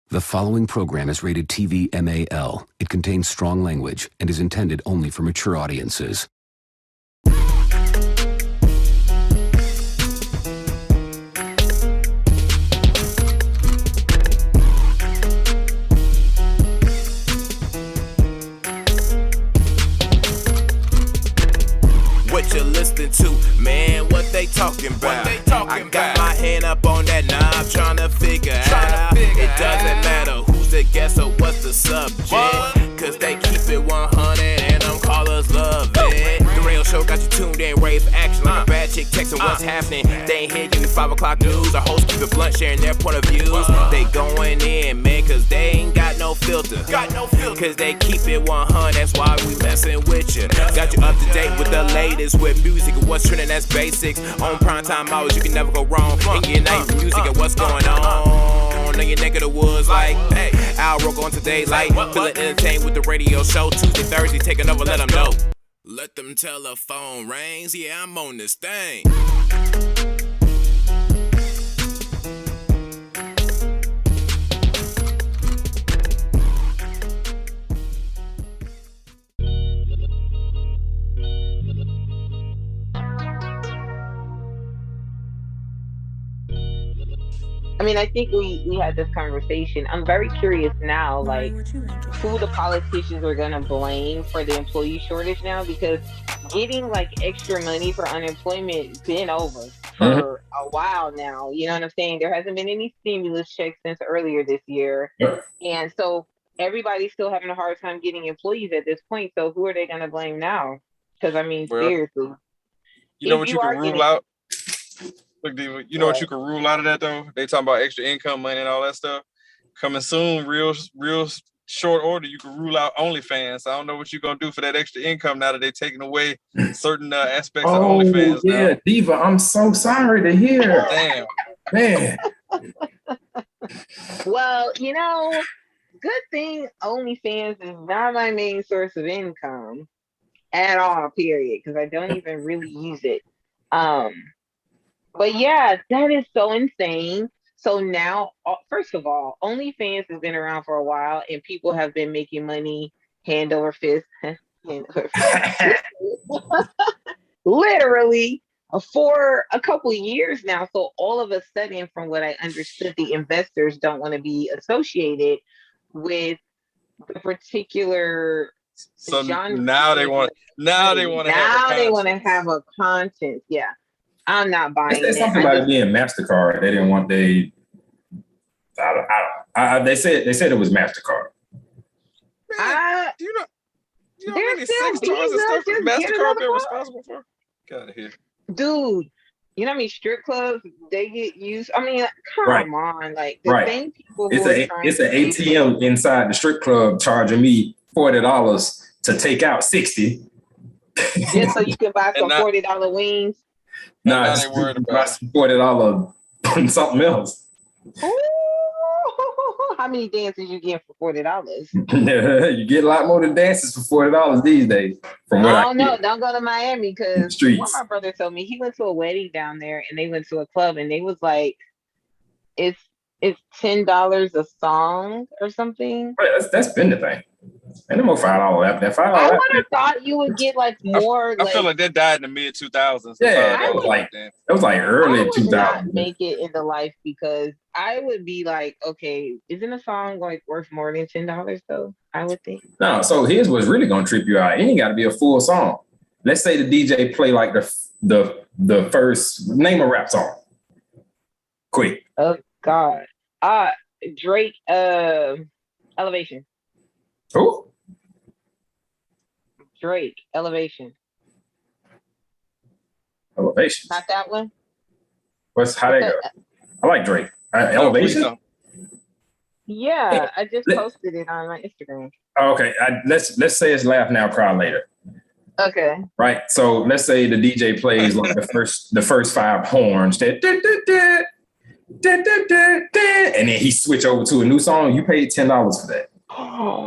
The following program is rated TV MAL. It contains strong language and is intended only for mature audiences. What you listening to, man? What they talking about? I got my hand up on that knob, tryna figure out. It doesn't matter who's the guest or what's the subject, cause they keep it 100 and them callers love it. The radio show got you tuned in, ready for action like a bad chick texting what's happening. They ain't here giving 5 o'clock news. Our hosts keep it blunt, sharing their point of views. They going in, man, cause they ain't got no filter. Cause they keep it 100, that's why we messing with you. Got you up to date with the latest with music and what's trending, that's basics. On primetime hours, you can never go wrong. And your night music and what's going on in your neck of the woods, like, hey, Al Roco on today's light. Feeling entertained with the radio show. Tuesday, Thursday, taking over, let them know. Let them telephone rings, yeah, I'm on this thing. I mean, I think we had this conversation. I'm very curious now, like, who the politicians are going to blame for the employee shortage now, because getting, like, extra money for unemployment been over for a while now. You know what I'm saying? There hasn't been any stimulus checks since earlier this year. And so everybody's still having a hard time getting employees at this point. So who are they going to blame now? Because, I mean, seriously. You know what you can rule out? Look, Diva, you know what you can rule out of that, though? They talking about extra income money and all that stuff. Coming soon, real short order, you can rule out OnlyFans. I don't know what you're going to do for that extra income now that they're taking away certain aspects of OnlyFans. Yeah, now. Diva, I'm so sorry to hear. Damn. Man. Well, you know, good thing OnlyFans is not my main source of income at all, period, because I don't even really use it. But yeah, that is so insane. So now, first of all, OnlyFans has been around for a while and people have been making money hand over fist, literally for a couple years now. So all of a sudden, from what I understood, the investors don't want to be associated with the particular genre. Now they want to have a content. Yeah. I'm not buying it. Something about it being MasterCard. They didn't want they said it was MasterCard. Man, do you know how many sex toys and stuff MasterCard been responsible for? Get out of here. Dude, you know how many strip clubs they get used? I mean, come on. Like, the same people it's an ATM inside the strip club charging me $40 to take out 60. Just so you can buy some $40 wings. Nah, they worried about $40 on something else. Ooh, how many dances you get for $40? You get a lot more than dances for $40 these days. From what I don't know. Don't go to Miami, because what my brother told me, he went to a wedding down there and they went to a club and they was like, it's $10 a song or something. Right, that's been the thing. And more $5 after that. I would have thought you would get like more. I feel like that died in the mid 2000s. Yeah, that was like early 2000s. Not make it in the life, because I would be like, okay, isn't a song like worth more than $10 though? I would think. No, so here's what's really gonna trip you out. It ain't got to be a full song. Let's say the DJ play like the first, name a rap song. Quick. Oh God. Drake. Elevation. Who? Drake, Elevation. Elevation. Not that one? How they go? I like Drake. Elevation? Yeah, I just posted it on my Instagram. Okay, let's say it's Laugh Now, Cry Later. Okay. Right, so let's say the DJ plays like the first 5 horns. And then he switch over to a new song. You paid $10 for that.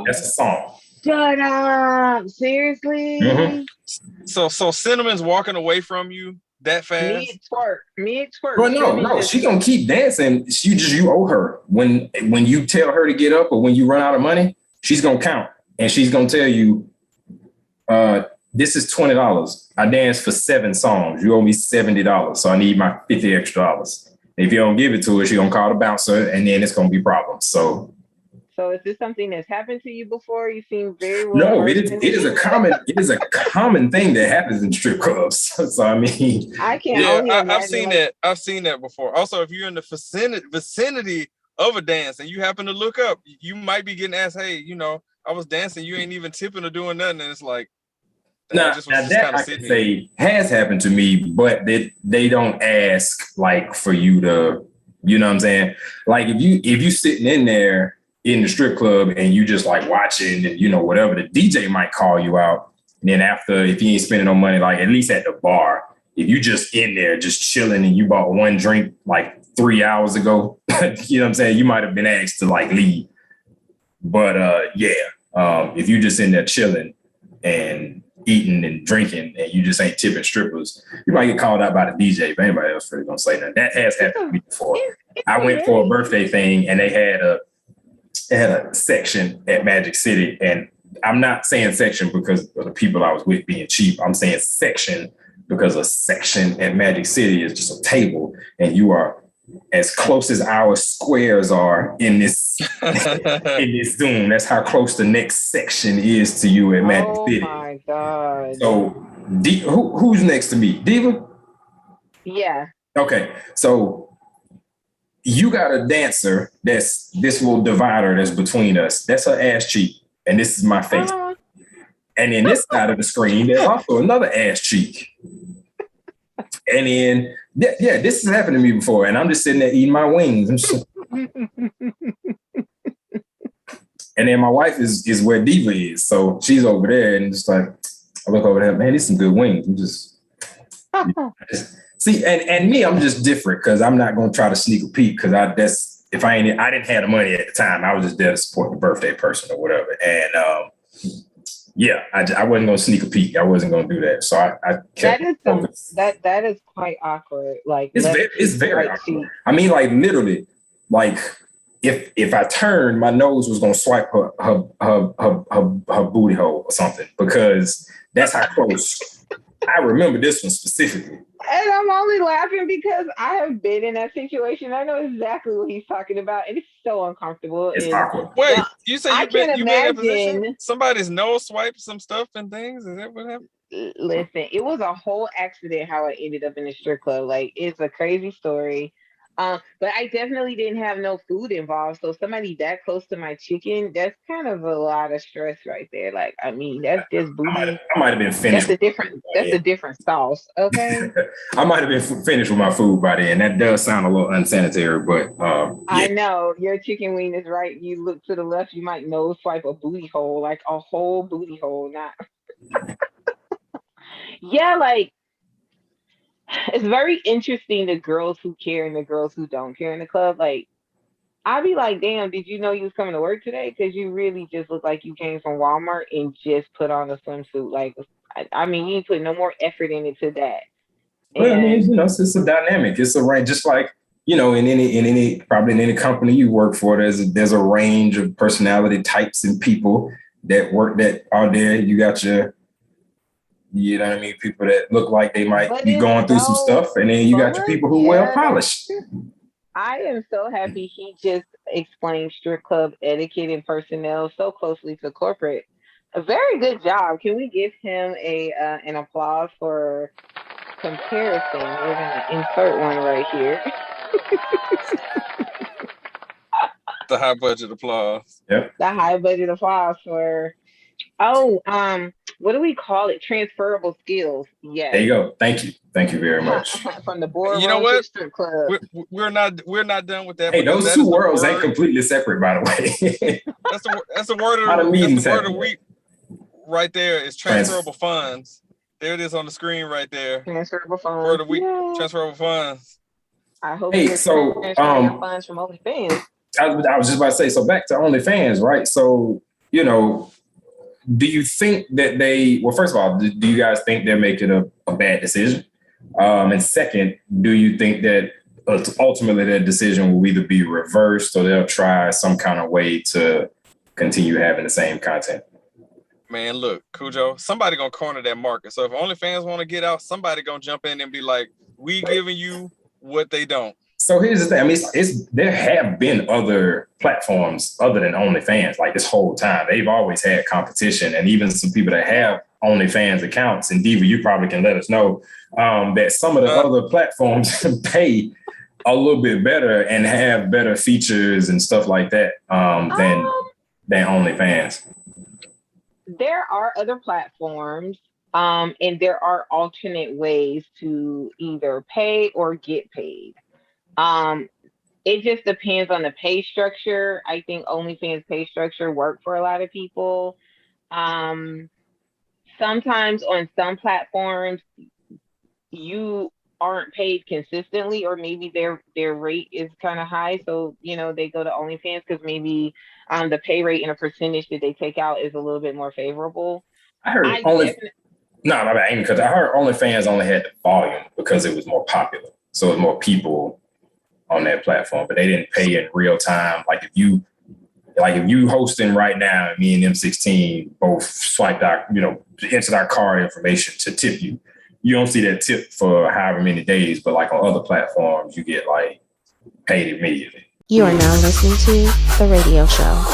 That's a song. Shut up! Seriously? Mm-hmm. So Cinnamon's walking away from you that fast? Mid twerk. Well, no, she gonna keep dancing. You owe her when you tell her to get up or when you run out of money, she's gonna count and she's gonna tell you, this is $20. I danced for 7 songs. You owe me $70, so I need my $50 extra. If you don't give it to her, she's gonna call the bouncer, and then it's gonna be problems. So is this something that's happened to you before? You seem very well. No, it is a common thing that happens in strip clubs. So I mean, I can't. Only I've seen that. I've seen that before. Also, if you're in the vicinity of a dance and you happen to look up, you might be getting asked, "Hey, I was dancing. You ain't even tipping or doing nothing." And it's like, now that I can say has happened to me, but they don't ask like for you to, you know what I'm saying? Like if you sitting in there in the strip club and you just like watching and whatever, the DJ might call you out. And then after, if you ain't spending no money, like at least at the bar, if you just in there just chilling and you bought one drink like 3 hours ago, you know what I'm saying? You might have been asked to like leave. But if you just in there chilling and eating and drinking and you just ain't tipping strippers, you might get called out by the DJ, but anybody else really gonna say nothing. That has happened to me before. I went for a birthday thing and they had a section at Magic City, and I'm not saying section because of the people I was with being cheap. I'm saying section because a section at Magic City is just a table, and you are as close as our squares are in this in this Zoom. That's how close the next section is to you at Magic City. Oh my God! So, who's next to me, Diva? Yeah. Okay, so. You got a dancer that's this little divider that's between us. That's her ass cheek. And this is my face. And then this side of the screen, there's also another ass cheek. And then, this has happened to me before. And I'm just sitting there eating my wings. And then my wife is where Diva is. So she's over there and just like, I look over there, man, these some good wings. I'm just see, and me, I'm just different because I'm not going to try to sneak a peek because I didn't have the money at the time. I was just there to support the birthday person or whatever. And I wasn't going to sneak a peek. I wasn't going to do that. So I kept that is quite awkward. Like it's very awkward. I mean, like literally, like if I turned, my nose was going to swipe her booty hole or something because that's how close. I remember this one specifically. And I'm only laughing because I have been in that situation. I know exactly what he's talking about. And it's so uncomfortable. It's awkward. Wait, you say you've been in a position? Somebody's nose swiped some stuff and things? Is that what happened? Listen, it was a whole accident how I ended up in a strip club. Like, it's a crazy story. But I definitely didn't have no food involved. So somebody that close to my chicken, that's kind of a lot of stress right there. Like, I mean, that's just booty. I might have been finished. That's a different sauce. Okay. I might have been finished with my food by then. That does sound a little unsanitary, but I know your chicken wing is right. You look to the left, you might nose swipe a booty hole, like a whole booty hole. Not. Yeah, like. It's very interesting, the girls who care and the girls who don't care in the club. Like, I'd be like, damn, did you know you was coming to work today? Because you really just look like you came from Walmart and just put on a swimsuit. Like, I mean, you ain't put no more effort into that. Well, I mean, it's a dynamic. It's a range, just like, in any probably in any company you work for, there's a range of personality types and people that are there. You got your You know what I mean? People that look like they might be going through some stuff. And then you got your people who well polished. I am so happy he just explained strip club etiquette and personnel so closely to corporate. A very good job. Can we give him an applause for comparison? We're going to insert one right here. The high budget applause. Yep. The high budget applause for, what do we call it? Transferable skills. Yeah. There you go. Thank you. Thank you very much. From the board. You know what? Strip club. We're not done with that. Hey, those two worlds ain't completely separate, by the way. that's the word of the week right there is transferable funds. There it is on the screen right there. Transferable funds. Word of the week, transferable funds. I hope funds from OnlyFans. I was just about to say, so back to OnlyFans, right? So, do you think that first of all, do you guys think they're making a bad decision? And second, do you think that ultimately that decision will either be reversed or they'll try some kind of way to continue having the same content? Man, look, Khujeaux, somebody gonna corner that market. So if OnlyFans want to get out, somebody gonna jump in and be like, we giving you what they don't. So here's the thing. I mean, there have been other platforms other than OnlyFans, like this whole time. They've always had competition, and even some people that have OnlyFans accounts, and Diva, you probably can let us know that some of the other platforms pay a little bit better and have better features and stuff like that than OnlyFans. There are other platforms, and there are alternate ways to either pay or get paid. It just depends on the pay structure. I think OnlyFans pay structure work for a lot of people. Sometimes on some platforms, you aren't paid consistently, or maybe their rate is kind of high. So, they go to OnlyFans because maybe the pay rate and a percentage that they take out is a little bit more favorable. I heard I heard OnlyFans only had the volume because it was more popular. So it was more people on that platform, but they didn't pay in real time. Like if you hosting right now, me and M16 both swiped our, entered our card information to tip you. You don't see that tip for however many days, but like on other platforms, you get like paid immediately. You are now listening to The Radio Show.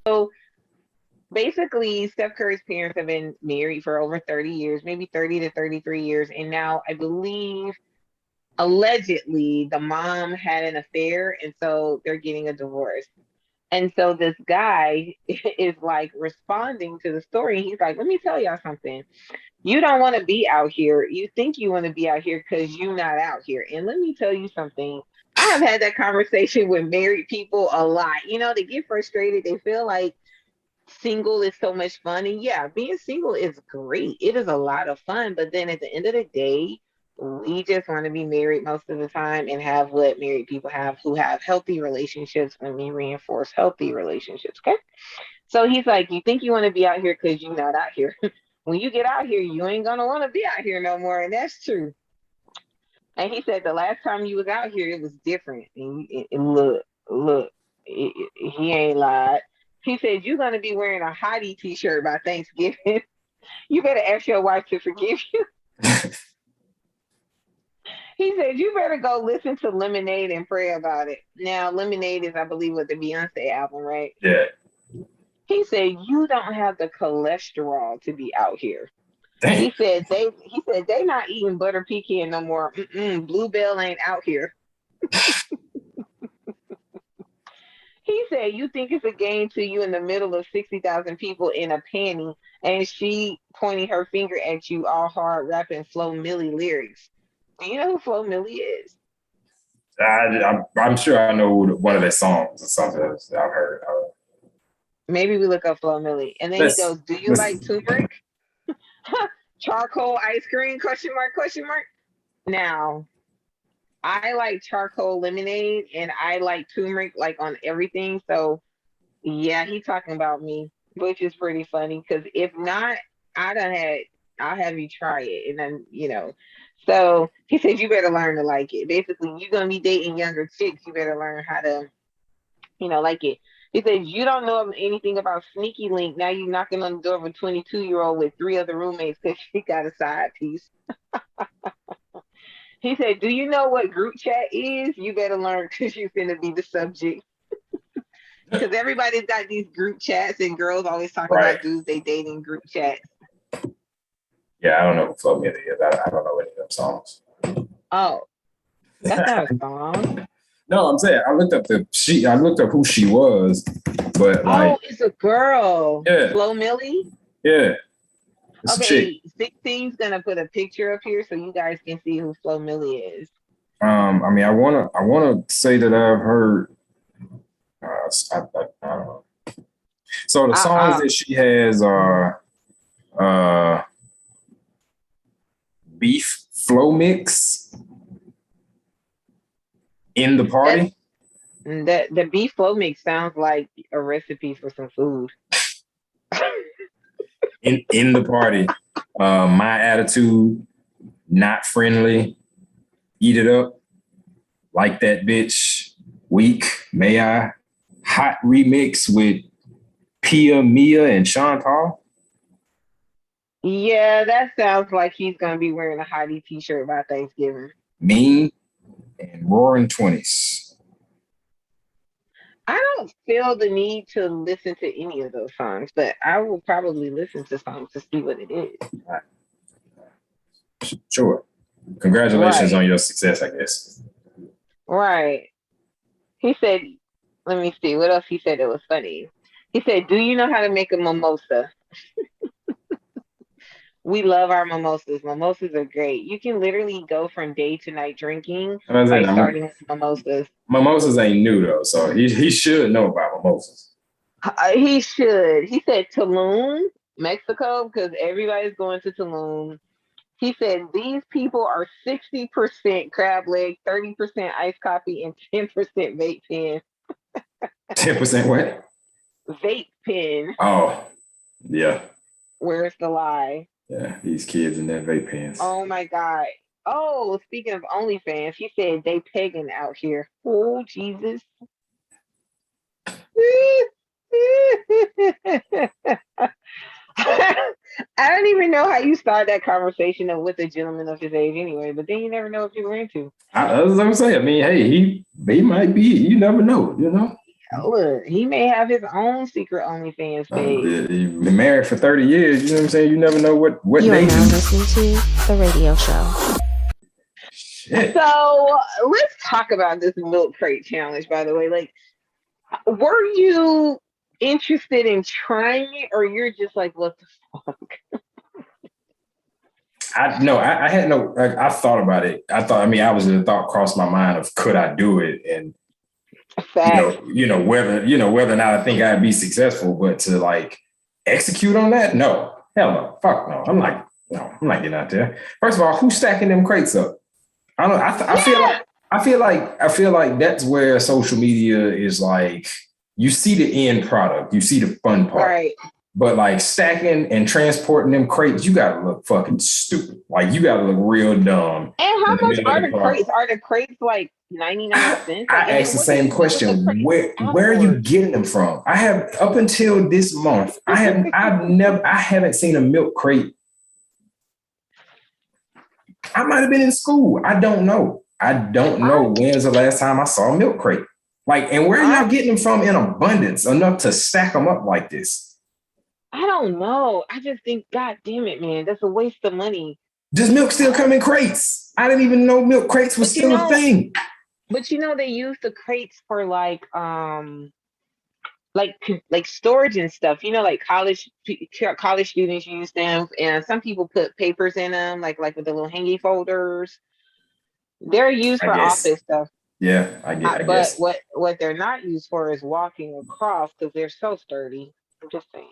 So basically, Steph Curry's parents have been married for over 30 years, maybe 30 to 33 years. And now I believe, allegedly, the mom had an affair. And so they're getting a divorce. And so this guy is like responding to the story. He's like, let me tell y'all something. You don't want to be out here. You think you want to be out here because you're not out here. And let me tell you something. I have had that conversation with married people a lot. They get frustrated. They feel like single is so much fun. And yeah, being single is great. It is a lot of fun. But then at the end of the day, we just want to be married most of the time and have what married people have, who have healthy relationships, and we reinforce healthy relationships. Okay. So he's like, you think you want to be out here because you're not out here. When you get out here, you ain't going to want to be out here no more. And that's true. And he said the last time you was out here, it was different. And look, he ain't lied. He said, you're going to be wearing a Hottie t-shirt by Thanksgiving. You better ask your wife to forgive you. He said, you better go listen to Lemonade and pray about it. Now, Lemonade is, I believe, with the Beyonce album, right? Yeah. He said, you don't have the cholesterol to be out here. Dang. He said they not eating butter pecan no more. Bluebell ain't out here. He said, you think it's a game to you in the middle of 60,000 people in a panty, and she pointing her finger at you all hard rapping Flo Milli lyrics. Do you know who Flo Milli is? I'm sure I know one of their songs or something that I've heard. Maybe we look up Flo Milli. And then he goes, do you like turmeric? Charcoal ice cream, question mark. Now, I like charcoal lemonade and I like turmeric like on everything. So yeah, he's talking about me, which is pretty funny. Because if not, I'll have you try it. And then, so he said, you better learn to like it. Basically, you're going to be dating younger chicks. You better learn how to, like it. He said, you don't know anything about Sneaky Link. Now you're knocking on the door of a 22-year-old with 3 other roommates because she got a side piece. He said, do you know what group chat is? You better learn because you're going to be the subject. Because everybody's got these group chats and girls always talking about dudes they date in group chats. Yeah, I don't know who Flo Milli is. I don't know any of them songs. Oh, that's not a song. No, I'm saying I looked up who she was, but like, it's a girl. Yeah. Flo Milli. Yeah. Okay, 16's gonna put a picture up here so you guys can see who Flo Milli is. I wanna say that I've heard. I don't know. So the songs that she has are Beef Flow Mix, In the Party. The beef flow mix sounds like a recipe for some food. In the Party, My Attitude, not friendly. Eat it up. Like that bitch. Weak. May I? Hot remix with Pia, Mia, and Chantal. Yeah, that sounds like he's gonna be wearing a Hottie t-shirt by Thanksgiving. Mean and Roaring 20s. I don't feel the need to listen to any of those songs, but I will probably listen to songs to see what it is. Sure. Congratulations on your success, I guess. Right. He said, let me see, what else he said that was funny? He said, do you know how to make a mimosa? We love our mimosas. Mimosas are great. You can literally go from day to night drinking by starting with mimosas. Mimosas ain't new though, so he should know about mimosas. He should. He said Tulum, Mexico, because everybody's going to Tulum. He said these people are 60% crab leg, 30% iced coffee, and 10% vape pen. 10% what? Vape pen. Oh, yeah. Where's the lie? Yeah, these kids in their vape pens. Oh my God. Oh, speaking of OnlyFans, he said they pegging out here. Oh, Jesus. I don't even know how you start that conversation with a gentleman of his age anyway, but then you never know what people are into. As I'm saying, I mean, hey, he might be, you never know, you know? Look, he may have his own secret OnlyFans page. You've been married for 30 years, you know what I'm saying? You never know what you they are now do. listening to The Radio Show. Shit. So let's talk about this milk crate challenge, by the way. Like, were you interested in trying it, or you're just like, what the fuck? I had no, I thought about it. The thought crossed my mind of could I do it? And whether or not I think I'd be successful, but to like execute on that, no, hell no, fuck no. I'm not getting out there. First of all, who's stacking them crates up? I feel like that's where social media is like, you see the end product, you see the fun part. Right. But like stacking and transporting them crates, you gotta look fucking stupid. Like you gotta look real dumb. And how much are the crates? Are the crates like 99 cents? I asked the same question. Where are you getting them from? I have up until this month, I haven't seen a milk crate. I might have been in school. I don't know. When's the last time I saw a milk crate. Like, and where are y'all getting them from in abundance enough to stack them up like this? I don't know. I just think, God damn it, man, that's a waste of money. Does milk still come in crates? I didn't even know milk crates was still a thing. But they use the crates for like storage and stuff. Like college students use them, and some people put papers in them, like with the little hangy folders. They're used for office stuff. Yeah, I guess. But what they're not used for is walking across because they're so sturdy. I'm just saying.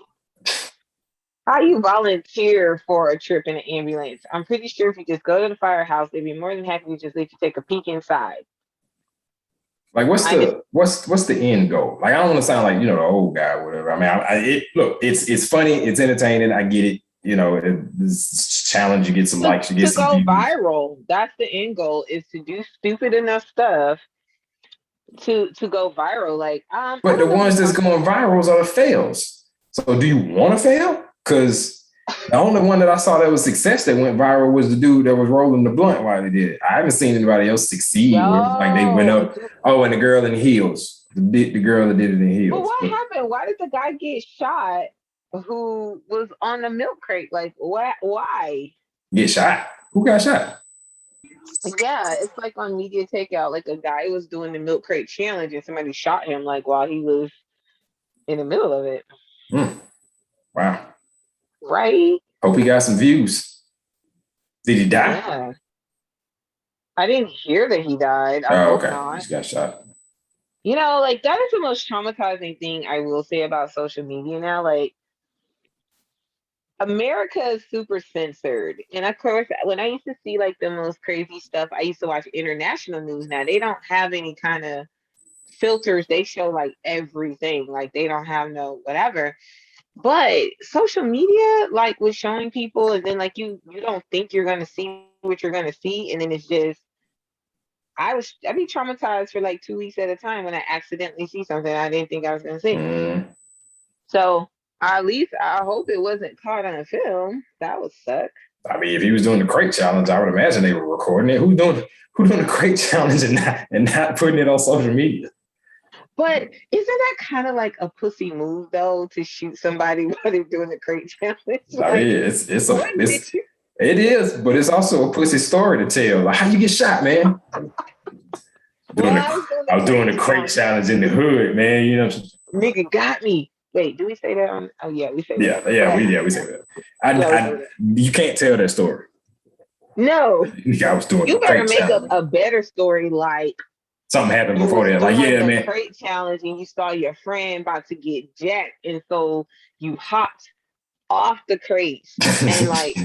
How you volunteer for a trip in an ambulance? I'm pretty sure if you just go to the firehouse, they'd be more than happy to just let you take a peek inside. Like, what's the end goal? Like, I don't want to sound like, the old guy or whatever. I mean, it's funny, it's entertaining. I get it. This challenge, you get some likes, you get some views. Viral. That's the end goal, is to do stupid enough stuff to go viral. Like, but the ones that's going viral are the fails. So do you want to fail? Because the only one that I saw that was success that went viral was the dude that was rolling the blunt while he did it. I haven't seen anybody else succeed. Like they went up. Oh, and the girl in heels. The girl that did it in heels. But what happened? Why did the guy get shot who was on the milk crate? Like, what? Why? Get shot? Who got shot? Yeah, it's like on Media Takeout. Like a guy was doing the milk crate challenge and somebody shot him like while he was in the middle of it. Wow. Right? Hope he got some views. Did he die? Yeah. I didn't hear that he died. Oh, okay. He just got shot. Like that is the most traumatizing thing I will say about social media now. Like, America is super censored. And of course, when I used to see like the most crazy stuff, I used to watch international news. Now they don't have any kind of filters. They show like everything. Like they don't have no whatever. But social media, like, was showing people, and then like you don't think you're gonna see what you're gonna see, and then it's just I'd be traumatized for like 2 weeks at a time when I accidentally see something I didn't think I was gonna see. So at least I hope it wasn't caught on film. That would suck. I mean, if he was doing the crate challenge, I would imagine they were recording it. Who doing the crate challenge and not putting it on social media? But isn't that kind of like a pussy move though, to shoot somebody while they're doing the crate challenge? I mean, it is, but it's also a pussy story to tell. Like, how you get shot, man? I was doing the crate challenge in the hood, man. You know, nigga got me. Wait, do we say that on? Oh yeah, we say that. We say that. You can't tell that story. No, I was doing. You better make up a better story, like something happened before that. Like, yeah, man. Crate challenge, and you saw your friend about to get jacked, and so you hopped off the crates and like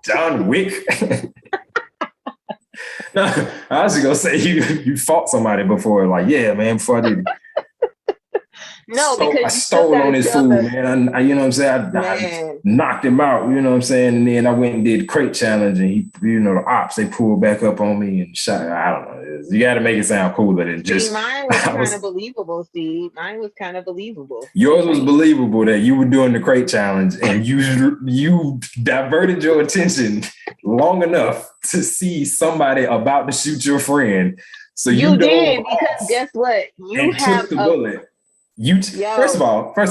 John Wick. No, I was gonna say you fought somebody before, like, yeah, man, before I did. No, because I stole on his food, man. I you know what I'm saying? I knocked him out, you know what I'm saying? And then I went and did crate challenge, and he, the ops, they pulled back up on me and shot. I don't know. You got to make it sound cooler than just. Mine was kind of believable, Steve. Mine was kind of believable. Yours was believable that you were doing the crate challenge, and you diverted your attention long enough to see somebody about to shoot your friend. So you did, because guess what? You have took the bullet. First of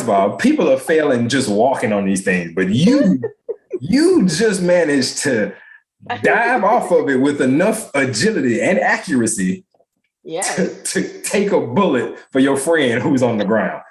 all, people are failing just walking on these things, but you just managed to dive off of it with enough agility and accuracy to take a bullet for your friend who's on the ground,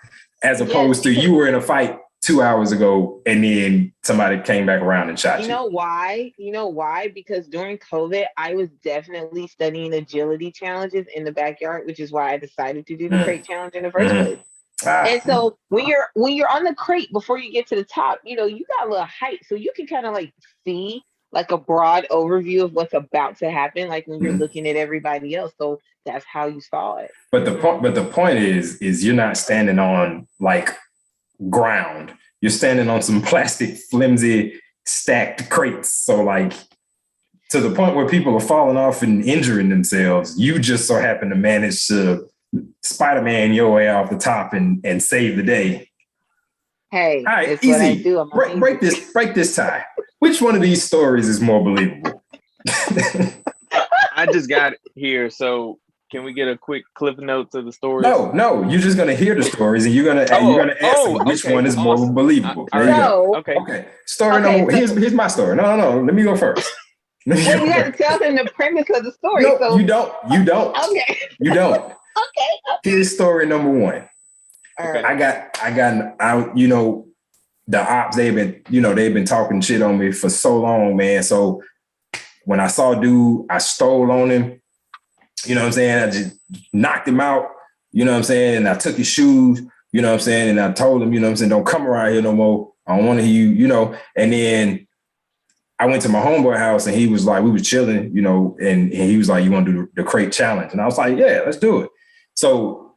as opposed to you were in a fight 2 hours ago and then somebody came back around and shot you. You know why? Because during COVID, I was definitely studying agility challenges in the backyard, which is why I decided to do the crate challenge in the first place. And so when you're on the crate before you get to the top, you got a little height, so you can kind of like see like a broad overview of what's about to happen, like when you're looking at everybody else. So that's how you saw it. But the point is you're not standing on like ground. You're standing on some plastic, flimsy, stacked crates. So like to the point where people are falling off and injuring themselves, you just so happen to manage to Spider-Man your way off the top and save the day. Hey, all right, easy. Break this tie. Which one of these stories is more believable? I just got it here, so can we get a quick clip notes of the stories? No, you're just gonna hear the stories and you're gonna ask which one is more believable. There you go. Okay. Story number. Here's my story. No. Let me go first. You have to tell them the premise of the story. No, so. You don't. Okay. You don't. Okay. Here's story number one. Right. I got the ops, they've been talking shit on me for so long, man. So when I saw dude, I stole on him, you know what I'm saying? I just knocked him out, you know what I'm saying? And I took his shoes, you know what I'm saying? And I told him, you know what I'm saying, don't come around here no more. I don't want to hear you, and then I went to my homeboy house and he was like, we was chilling, and he was like, you want to do the crate challenge? And I was like, yeah, let's do it. So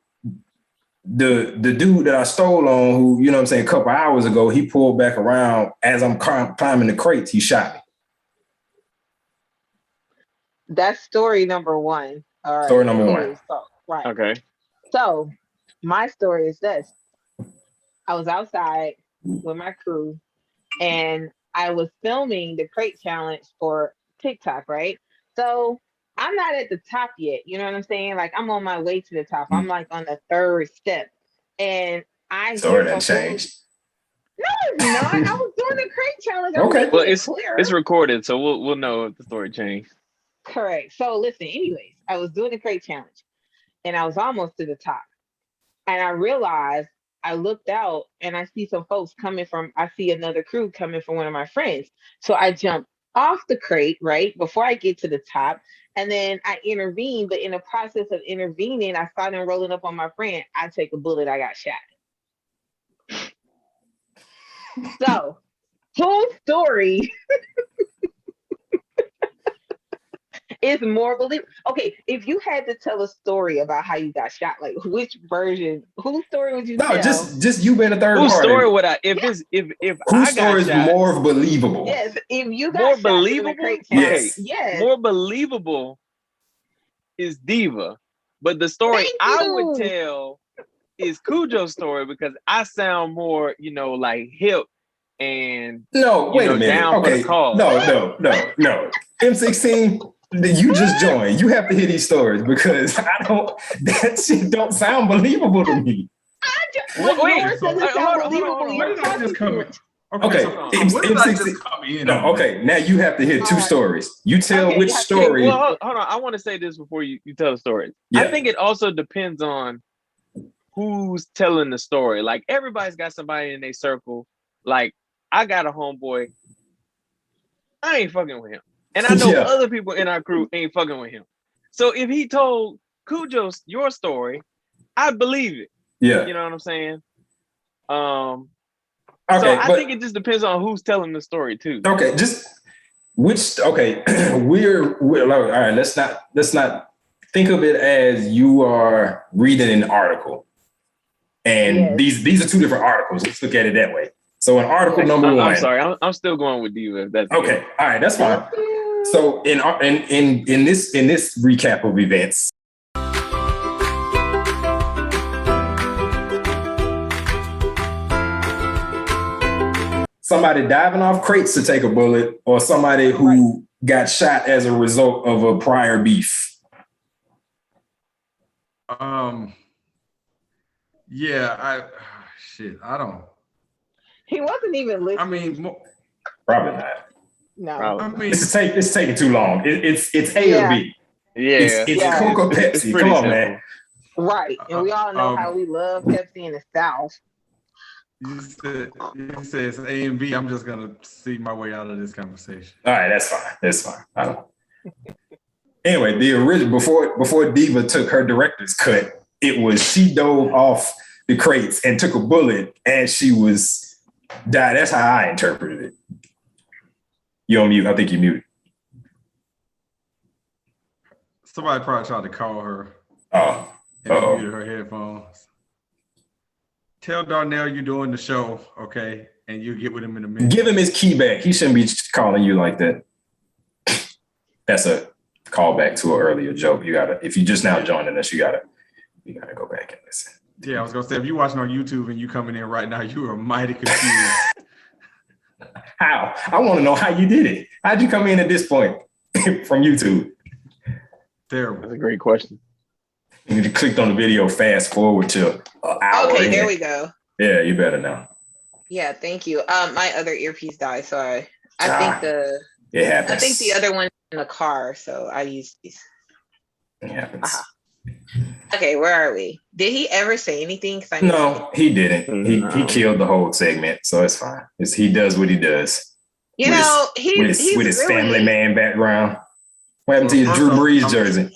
the dude that I stole on, who, you know what I'm saying, a couple hours ago, he pulled back around as I'm climbing the crates, he shot me. That's story number one. All right. Story number one. So, right. Okay. So my story is this. I was outside with my crew and I was filming the crate challenge for TikTok, right? So I'm not at the top yet. You know what I'm saying? Like, I'm on my way to the top. I'm like on the third step. And I story that changed. No, it's not. I was doing the crate challenge. Okay. Well, it's recorded, so we'll know if the story changed. Correct. So listen, anyways, I was doing the crate challenge and I was almost to the top. And I realized, I looked out and I see some folks I see another crew coming from one of my friends. So I jumped off the crate, right, before I get to the top. And then I intervened, but in the process of intervening, I saw them rolling up on my friend. I take a bullet, I got shot. So, whole story. It's more believable. Okay, if you had to tell a story about how you got shot, like which version, whose story would you tell? No, just you being a third Whose party. story would I? If whose I story is got shot, more believable? Yes, if you got more shot believable. in a crate Okay, yes, more believable is Diva, but the story I would tell is Khujeaux's story because I sound more, like hip and wait a minute. down for the cause. No. M16, you just joined. You have to hear these stories because that shit don't sound believable to me. Wait, hold on. Where did I just come in? Okay, where did I just come in? No, okay. Now you have to hear two stories. You tell which story. Well, hold on. I want to say this before you tell the story. Yeah. I think it also depends on who's telling the story. Like everybody's got somebody in their circle. Like I got a homeboy. I ain't fucking with him. And I know other people in our crew ain't fucking with him. So if he told Khujeaux your story, I believe it. Yeah. You know what I'm saying? Okay, so I think it just depends on who's telling the story too. Okay, we're all right, let's not think of it as you are reading an article. And these are two different articles. Let's look at it that way. So in article number one. I'm sorry, I'm still going with you. If that's okay. All right, that's fine. So in this recap of events. Somebody diving off crates to take a bullet, or somebody who got shot as a result of a prior beef. Yeah, I don't. He wasn't even listening. I mean, probably not. No, I mean, it's taking too long. It's A or B. Yeah, it's Coke or Pepsi. Come on, simple. Man. Right, and we all know how we love Pepsi in the South. You said it's A and B. I'm just gonna see my way out of this conversation. All right, that's fine. That's fine. I don't. Anyway, the original before Diva took her director's cut, it was she dove off the crates and took a bullet, and she was died. That's how I interpreted it. You on mute? I think you muted. Somebody probably tried to call her. And muted her headphones. Tell Darnell you're doing the show, okay? And you'll get with him in a minute. Give him his key back. He shouldn't be calling you like that. That's a callback to an earlier joke. If you just now joining us, you gotta go back and listen. Yeah, I was gonna say, if you're watching on YouTube and you coming in right now, you are mighty confused. How? I want to know how you did it. How'd you come in at this point from YouTube? Terrible. That's a great question. You clicked on the video, fast forward to an hour. Okay, there we go. Yeah, you better know. Yeah, thank you. My other earpiece died, so I think it happens. I think the other one's in the car, so I use these. It happens. Okay, where are we? Did he ever say anything? No, he didn't. He killed the whole segment, so it's fine. He does what he does. He's with his family man background. What happened to your Drew Brees jersey?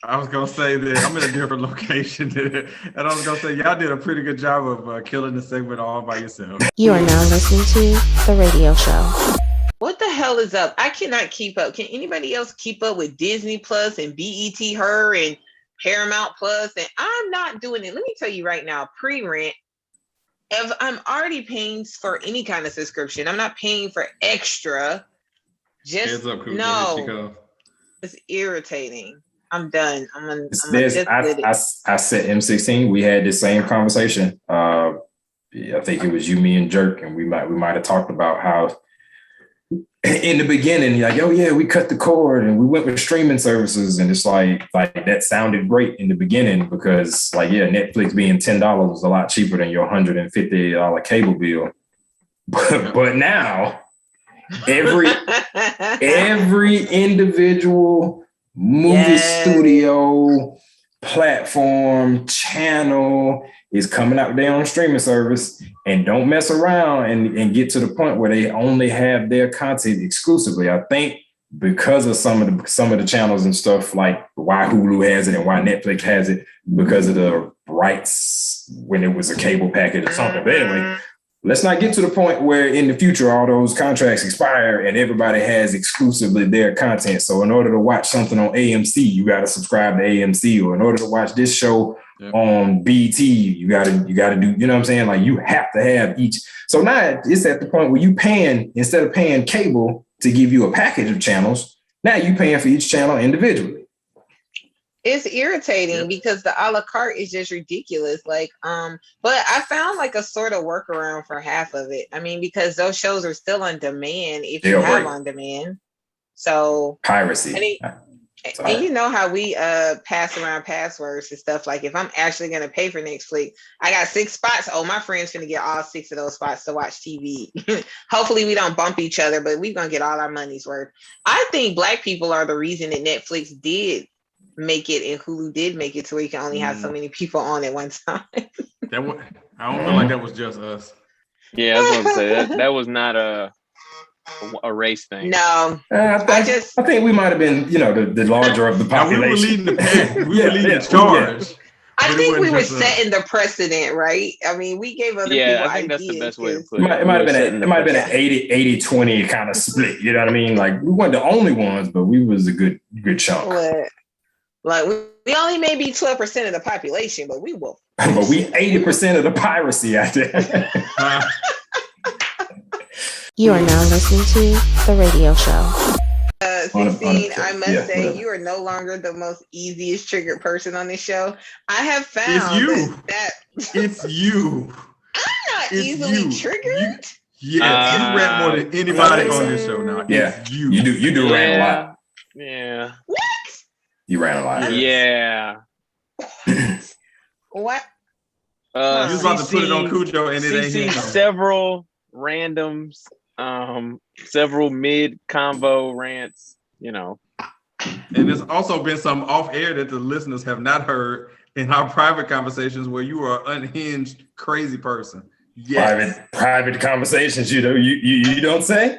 I was gonna say that I'm in a different location, and I was gonna say y'all did a pretty good job of killing the segment all by yourself. You are now listening to The Radio Show. What the hell is up? I cannot keep up. Can anybody else keep up with Disney Plus and BET Her and Paramount Plus? And I'm not doing it. Let me tell you right now, pre-rent, if I'm already paying for any kind of subscription, I'm not paying for extra. Just no. It's irritating. I'm done. I said M16. We had the same conversation. I think it was you, me, and Jerk, and we might have talked about how in the beginning, you're like, oh yeah, we cut the cord and we went with streaming services, and it's like that sounded great in the beginning because Netflix being $10 was a lot cheaper than your $150 cable bill, but now every individual movie studio, platform, channel is coming out their own streaming service, and don't mess around and get to the point where they only have their content exclusively. I think because of some of the channels and stuff, like why Hulu has it and why Netflix has it, because of the rights when it was a cable package or something. But anyway, let's not get to the point where in the future all those contracts expire and everybody has exclusively their content. So in order to watch something on AMC, you got to subscribe to AMC, or in order to watch this show on BT, you got to do, you know what I'm saying? Like you have to have each. So now it's at the point where you paying, instead of paying cable to give you a package of channels, now you paying for each channel individually. It's irritating because the a la carte is just ridiculous. Like, but I found like a sort of workaround for half of it. I mean, because those shows are still on demand if you have on demand. So piracy. And you know how we pass around passwords and stuff. Like if I'm actually gonna pay for Netflix, I got 6 spots. Oh, my friend's gonna get all 6 of those spots to watch TV. Hopefully we don't bump each other, but we're gonna get all our money's worth. I think Black people are the reason that Netflix did make it and Hulu did make it to where you can only have so many people on at one time. I don't feel like that was just us. Yeah, I was going to say that was not a race thing. No, I think we might have been, the larger of the population. We were leading the pack. We were leading the charge. I think we were setting the precedent, right? I mean, we gave other people I think ideas. That's the best way to put it. It might have been an 80-20 kind of split. You know what I mean? Like we weren't the only ones, but we was a good chunk. Like we only may be 12% of the population, but we will. But we 80% of the piracy out there. You are now listening to The Radio Show. 16, I must say, you are no longer the most easiest triggered person on this show. I have found that it's you. I'm not easily triggered. You rant more than anybody on this show now. Yeah, you do rant a lot. Yeah. What? You ran a lot. Yeah. What? You was about to put it on Khujeaux and it ain't him. Several randoms, several mid-convo rants, And there's also been some off-air that the listeners have not heard in our private conversations where you are an unhinged, crazy person. Yes. Private conversations, you don't say?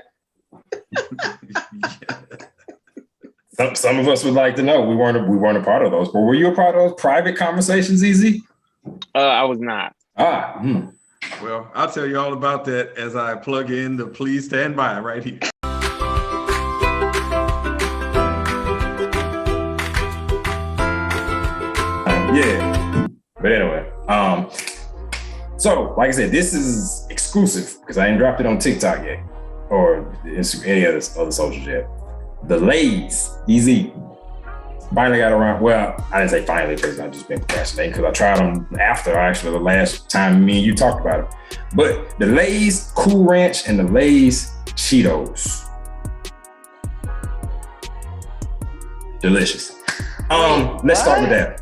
Some of us would like to know. We weren't a part of those, but were you a part of those private conversations, Easy? I was not. Well, I'll tell you all about that as I plug in the Please Stand By right here. But anyway, so like I said, this is exclusive because I ain't dropped it on TikTok yet or any other socials yet. The Lays, Easy, finally got around. Well, I didn't say finally because I've just been procrastinating because I tried them after actually the last time me and you talked about it. But the Lays Cool Ranch and the Lays Cheetos. Delicious. Let's start with that.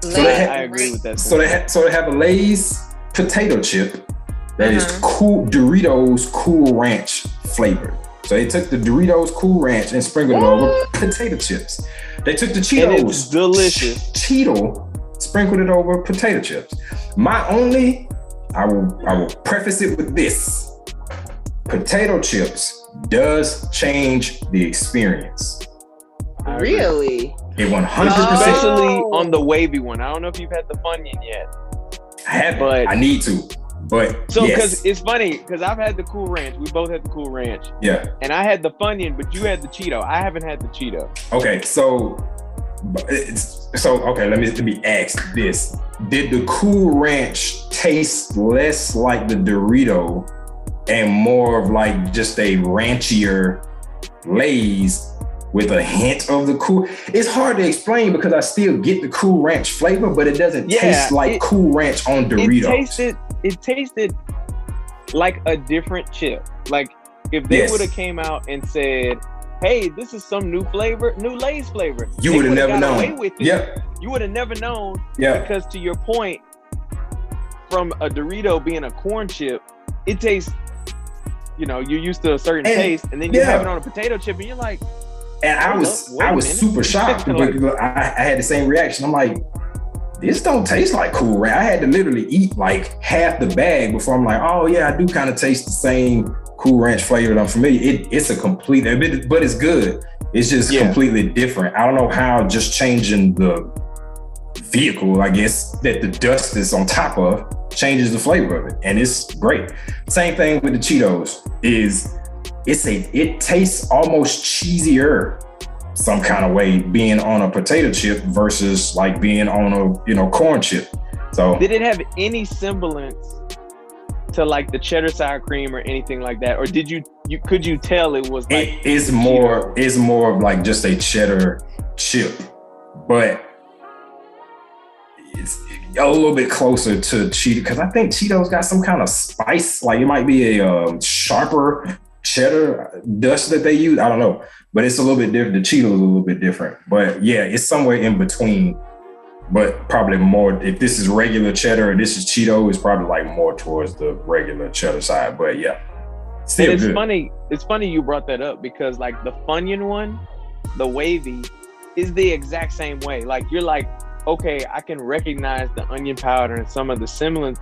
I agree with that. So they have a Lays potato chip that is cool Doritos Cool Ranch flavored. So they took the Doritos Cool Ranch and sprinkled it over potato chips. They took the Cheetos, and it's delicious Cheeto, sprinkled it over potato chips. I will preface it with this: potato chips does change the experience. Really? It 100%. Especially on the wavy one. I don't know if you've had the Funyun yet. I haven't. But I need to. But so because it's funny because I've had the Cool Ranch. We both had the Cool Ranch. Yeah. And I had the Funyun, but you had the Cheeto. I haven't had the Cheeto. Okay, so let me ask this: did the Cool Ranch taste less like the Dorito and more of like just a ranchier Lay's with a hint of the cool? It's hard to explain because I still get the Cool Ranch flavor, but it doesn't taste like Cool Ranch on Doritos. It tasted like a different chip. Like if they would have came out and said, "Hey, this is some new flavor, new Lay's flavor," you would have never known. You would have never known. Because to your point, from a Dorito being a corn chip, it tastes. You're used to a certain taste, and then you have it on a potato chip, and you're like. And I was super shocked because I had the same reaction. I'm like, this don't taste like Cool Ranch. I had to literally eat like half the bag before I'm like, oh yeah, I do kind of taste the same Cool Ranch flavor that I'm familiar. It's a complete, but it's good. It's just completely different. I don't know how just changing the vehicle, I guess, that the dust is on top of changes the flavor of it, and it's great. Same thing with the Cheetos. It tastes almost cheesier some kind of way being on a potato chip versus like being on a corn chip. So did it have any semblance to like the cheddar sour cream or anything like that, or did you could you tell it was like it's more of like just a cheddar chip, but it's a little bit closer to Cheetos, because I think Cheetos got some kind of spice, like it might be a sharper cheddar dust that they use. I don't know, but it's a little bit different. The Cheetos are a little bit different, but yeah, it's somewhere in between. But probably more, if this is regular cheddar and this is Cheeto, it's probably like more towards the regular cheddar side. But yeah, still it's good. funny. It's funny you brought that up, because like the Funyun one, the wavy, is the exact same way. Like you're like, okay, I can recognize the onion powder and some of the semblance,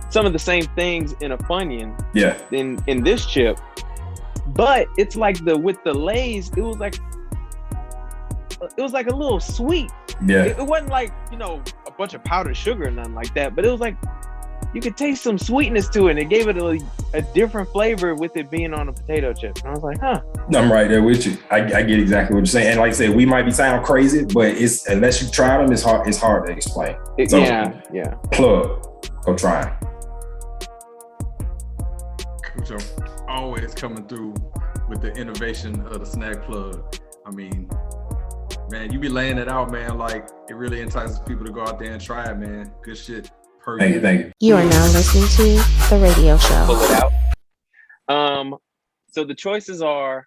some of the same things in a Funyun. Yeah. In this chip, but it's like with the Lay's, it was like a little sweet. Yeah. It wasn't like, a bunch of powdered sugar or nothing like that, but it was like, you could taste some sweetness to it, and it gave it a different flavor with it being on a potato chip. And I was like, huh. I'm right there with you. I get exactly what you're saying. And like I said, we might be sounding crazy, but it's, unless you try them, it's hard to explain. So, yeah. Plug. Go try them. Khujeaux always coming through with the innovation of the snack plug. I mean, man, you be laying it out, man. Like, it really entices people to go out there and try it, man. Good shit. Thank you. You are now listening to The Radio Show. Pull it out. So the choices are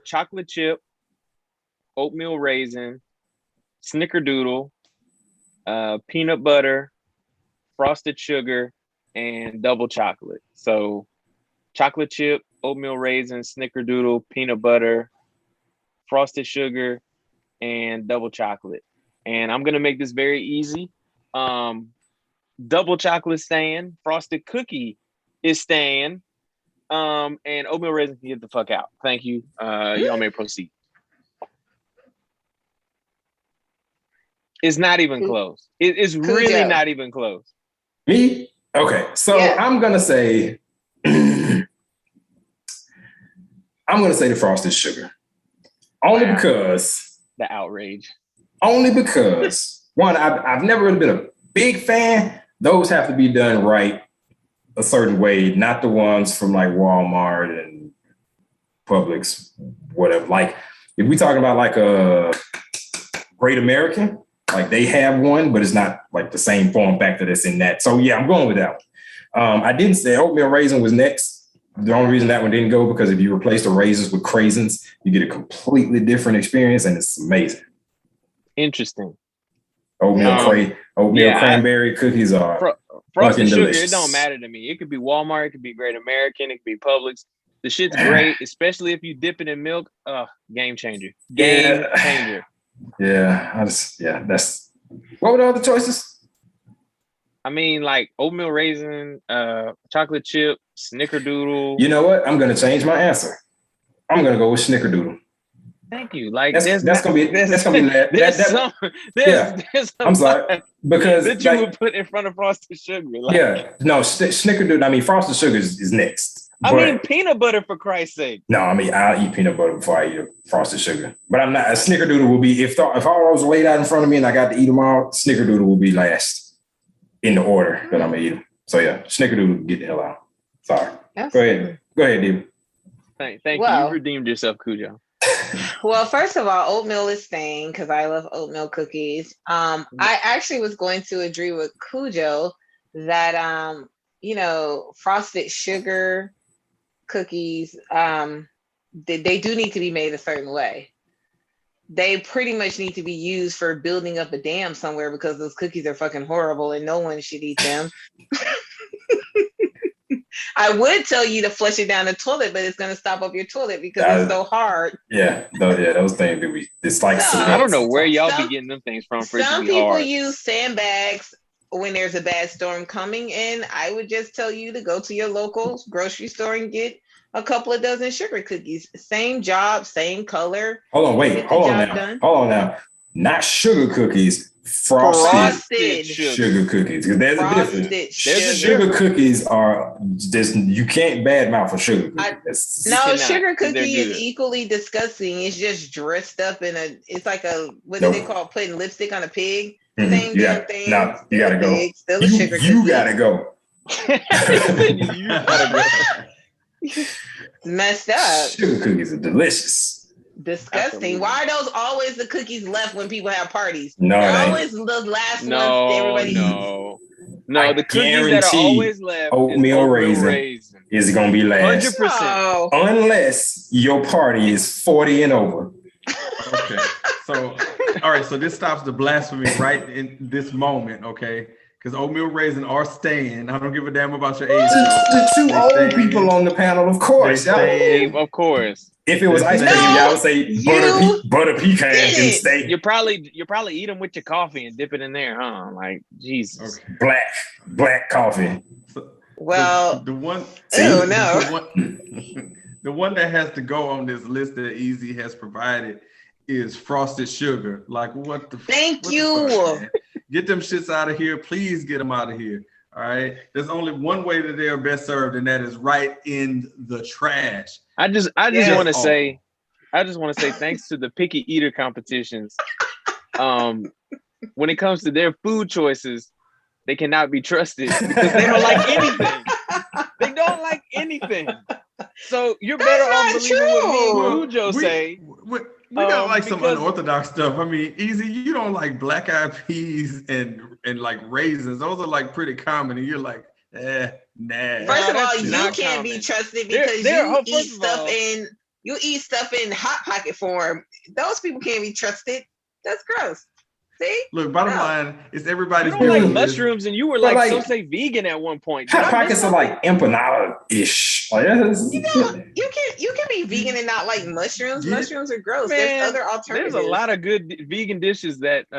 chocolate chip, oatmeal raisin, snickerdoodle, peanut butter, frosted sugar, and double chocolate. So chocolate chip, oatmeal raisin, snickerdoodle, peanut butter, frosted sugar, and double chocolate. And I'm gonna make this very easy. Double chocolate staying, frosted cookie is staying, and oatmeal raisin can get the fuck out. Thank you. Y'all may proceed. It's not even close. It's really not even close. Me? Okay, so yeah. I'm gonna say the frosted sugar. Only because the outrage. Only because one, I've never really been a big fan. Those have to be done right a certain way, not the ones from like Walmart and Publix, whatever. Like if we talking about like a Great American, like they have one, but it's not like the same form factor that's in that. So yeah, I'm going with that one. I didn't say oatmeal raisin was next. The only reason that one didn't go because if you replace the raisins with craisins, you get a completely different experience, and it's amazing. Interesting. Oatmeal cranberry cookies are frosted sugar. Delicious. It don't matter to me. It could be Walmart, it could be Great American, it could be Publix. The shit's great, especially if you dip it in milk. Game changer. Game changer. Yeah, that's what were the other choices? I mean, like oatmeal raisin, chocolate chip, snickerdoodle. You know what? I'm gonna change my answer. I'm gonna go with snickerdoodle. Thank you. Like that's gonna be I'm sorry because that you would put in front of frosted sugar. Like, snickerdoodle. I mean, frosted sugar is next. I mean, peanut butter for Christ's sake. No, I mean, I'll eat peanut butter before I eat frosted sugar. But I'm not. A snickerdoodle will be if all those were laid out in front of me and I got to eat them all. Snickerdoodle will be last in the order that I'm gonna eat them. So yeah, snickerdoodle, get the hell out. Sorry. Go ahead, Diva. Thank you. You redeemed yourself, Khujeaux. Well, first of all, oatmeal is staying because I love oatmeal cookies. I actually was going to agree with Khujeaux that frosted sugar cookies, they do need to be made a certain way. They pretty much need to be used for building up a dam somewhere because those cookies are fucking horrible and no one should eat them. I would tell you to flush it down the toilet, but it's going to stop up your toilet because it's so hard. Those things it's like I don't know where y'all be getting them things from. Some people use sandbags when there's a bad storm coming in. I would just tell you to go to your local grocery store and get a couple of dozen sugar cookies. Same job, same color. Hold on now. Not sugar cookies, frosted sugar cookies. Because there's a difference. Sugar cookies are just, you can't badmouth a sugar cookie. Sugar cookie is equally disgusting. It's just dressed up in it's like what do they call putting lipstick on a pig? Same damn thing. No, you gotta go. Still a sugar cookie. You gotta go. You gotta go. Messed up. Sugar cookies are delicious. Disgusting. Why are those always the cookies left when people have parties? No, they're always the last ones. Everybody. No, the cookies that are always left. Oatmeal raisin is gonna be last. 100%. Unless your party is 40 and over. Okay. So, all right. So this stops the blasphemy right in this moment. Okay. Because oatmeal raisin are staying. I don't give a damn about your age. The two old people on the panel, of course. Of course. If it was ice cream, y'all would say butter pecan can stay. You probably eat them with your coffee and dip it in there, huh? Like Jesus. Okay. Black coffee. Well, the one. The one that has to go on this list that Easy has provided is frosted sugar. Like what the? Thank you. Get them shits out of here. Please get them out of here. All right. There's only one way that they are best served, and that is right in the trash. I just want to say thanks to the picky eater competitions. When it comes to their food choices, they cannot be trusted because they don't like anything. They don't like anything. So you're better off believing what me and Khujeaux say. We got like some unorthodox stuff. I mean, Easy, you don't like black eyed peas and like raisins. Those are like pretty common, and you're like, nah. First of all, you can't be trusted because you eat stuff in hot pocket form. Those people can't be trusted. That's gross. See? Look, bottom line is everybody's you don't like mushrooms, and you were like so say vegan at one point. Hot pockets are like empanada-ish. You can be vegan and not like mushrooms. Yeah. Mushrooms are gross. Man, there's other alternatives. There's a lot of good vegan dishes that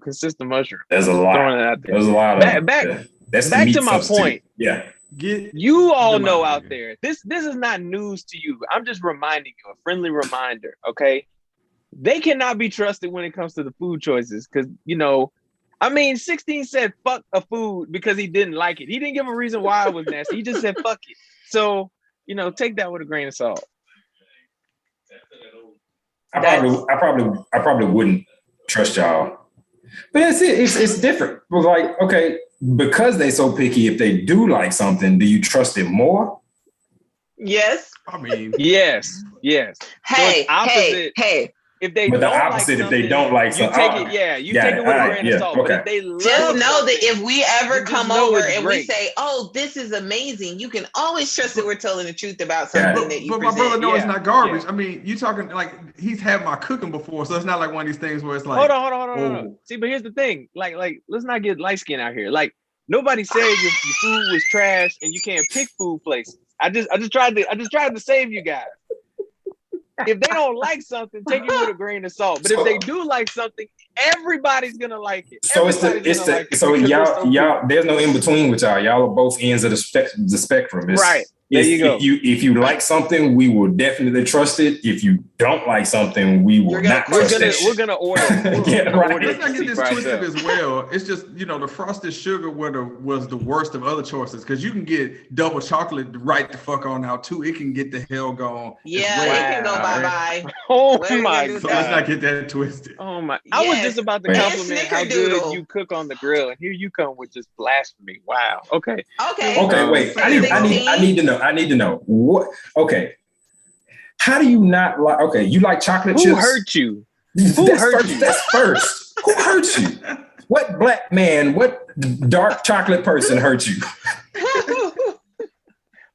consist of mushrooms. There's a lot. There's a lot of back to my point. Yeah. You all know out there. This is not news to you. I'm just reminding you, a friendly reminder. Okay. They cannot be trusted when it comes to the food choices because, 16 said fuck a food because he didn't like it. He didn't give a reason why it was nasty. He just said fuck it. So, take that with a grain of salt. I probably wouldn't trust y'all. But that's it. It's different. It was like, okay, because they so picky, if they do like something, do you trust it more? Yes. I mean, yes. Hey. If they but don't the opposite, like if they don't like something, you take it with a grain of salt. Okay. If they love just know that if we ever come over and we say, "Oh, this is amazing," you can always trust that we're telling the truth about something that you But present. my brother knows it's not garbage. Yeah. I mean, you talking like he's had my cooking before, so it's not like one of these things where it's like, hold on. See, but here's the thing, like let's not get light skin out here. Like nobody said your food was trash and you can't pick food places. I just tried to save you guys. If they don't like something, take it with a grain of salt. But if they do like something, everybody's gonna like it. So y'all. There's no in between with y'all. Y'all are both ends of the spectrum. Right. There you go. If you like something, we will definitely trust it. If you don't like something, we will not trust it. We're gonna order. Let's not get this twisted as well. It's just the frosted sugar was the worst of other choices because you can get double chocolate right the fuck on out too. It can get the hell gone. Yeah, it can go bye. Oh my God. So let's not get that twisted. Oh my! I was just about to compliment how good you cook on the grill, and here you come with just blasphemy. Wow. Okay. Wait. I need to know what. Okay, how do you not like? Okay, you like chocolate chips? Who hurt you? That's first. Who hurt you? What black man? What dark chocolate person hurt you?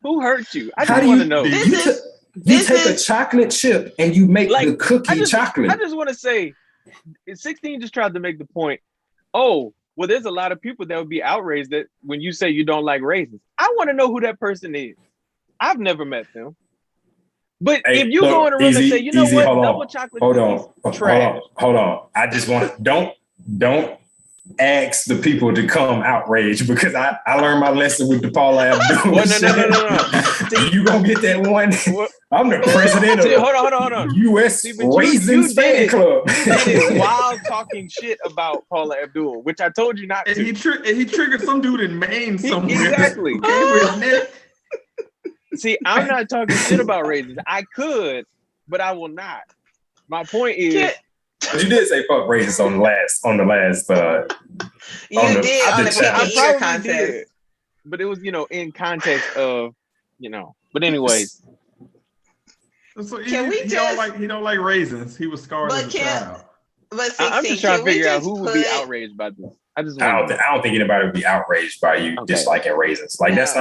Who hurt you? I just want to know. You take a chocolate chip and you make the cookie chocolate. I just want to say, 16 just tried to make the point. Oh, well, there's a lot of people that would be outraged that when you say you don't like raisins. I want to know who that person is. I've never met them. But if you go in a room and say, you know what, double chocolate cookies, trash. Hold on. I just want don't ask the people to come outraged because I learned my lesson with the Paula Abdul. No. You gonna get that one? I'm the president of hold on. U.S. Raisins fan club. You did it while talking shit about Paula Abdul, which I told you not to. And he triggered some dude in Maine somewhere. Exactly. See, I'm not talking shit about raisins. I could, but I will not. My point is. But you did say fuck raisins on the last. You did on the I probably did, but it was in context of But anyways, so he don't like raisins. He was scarred as a child. But I'm just trying to figure out who would be outraged by this. I don't think anybody would be outraged by you disliking raisins. Like that's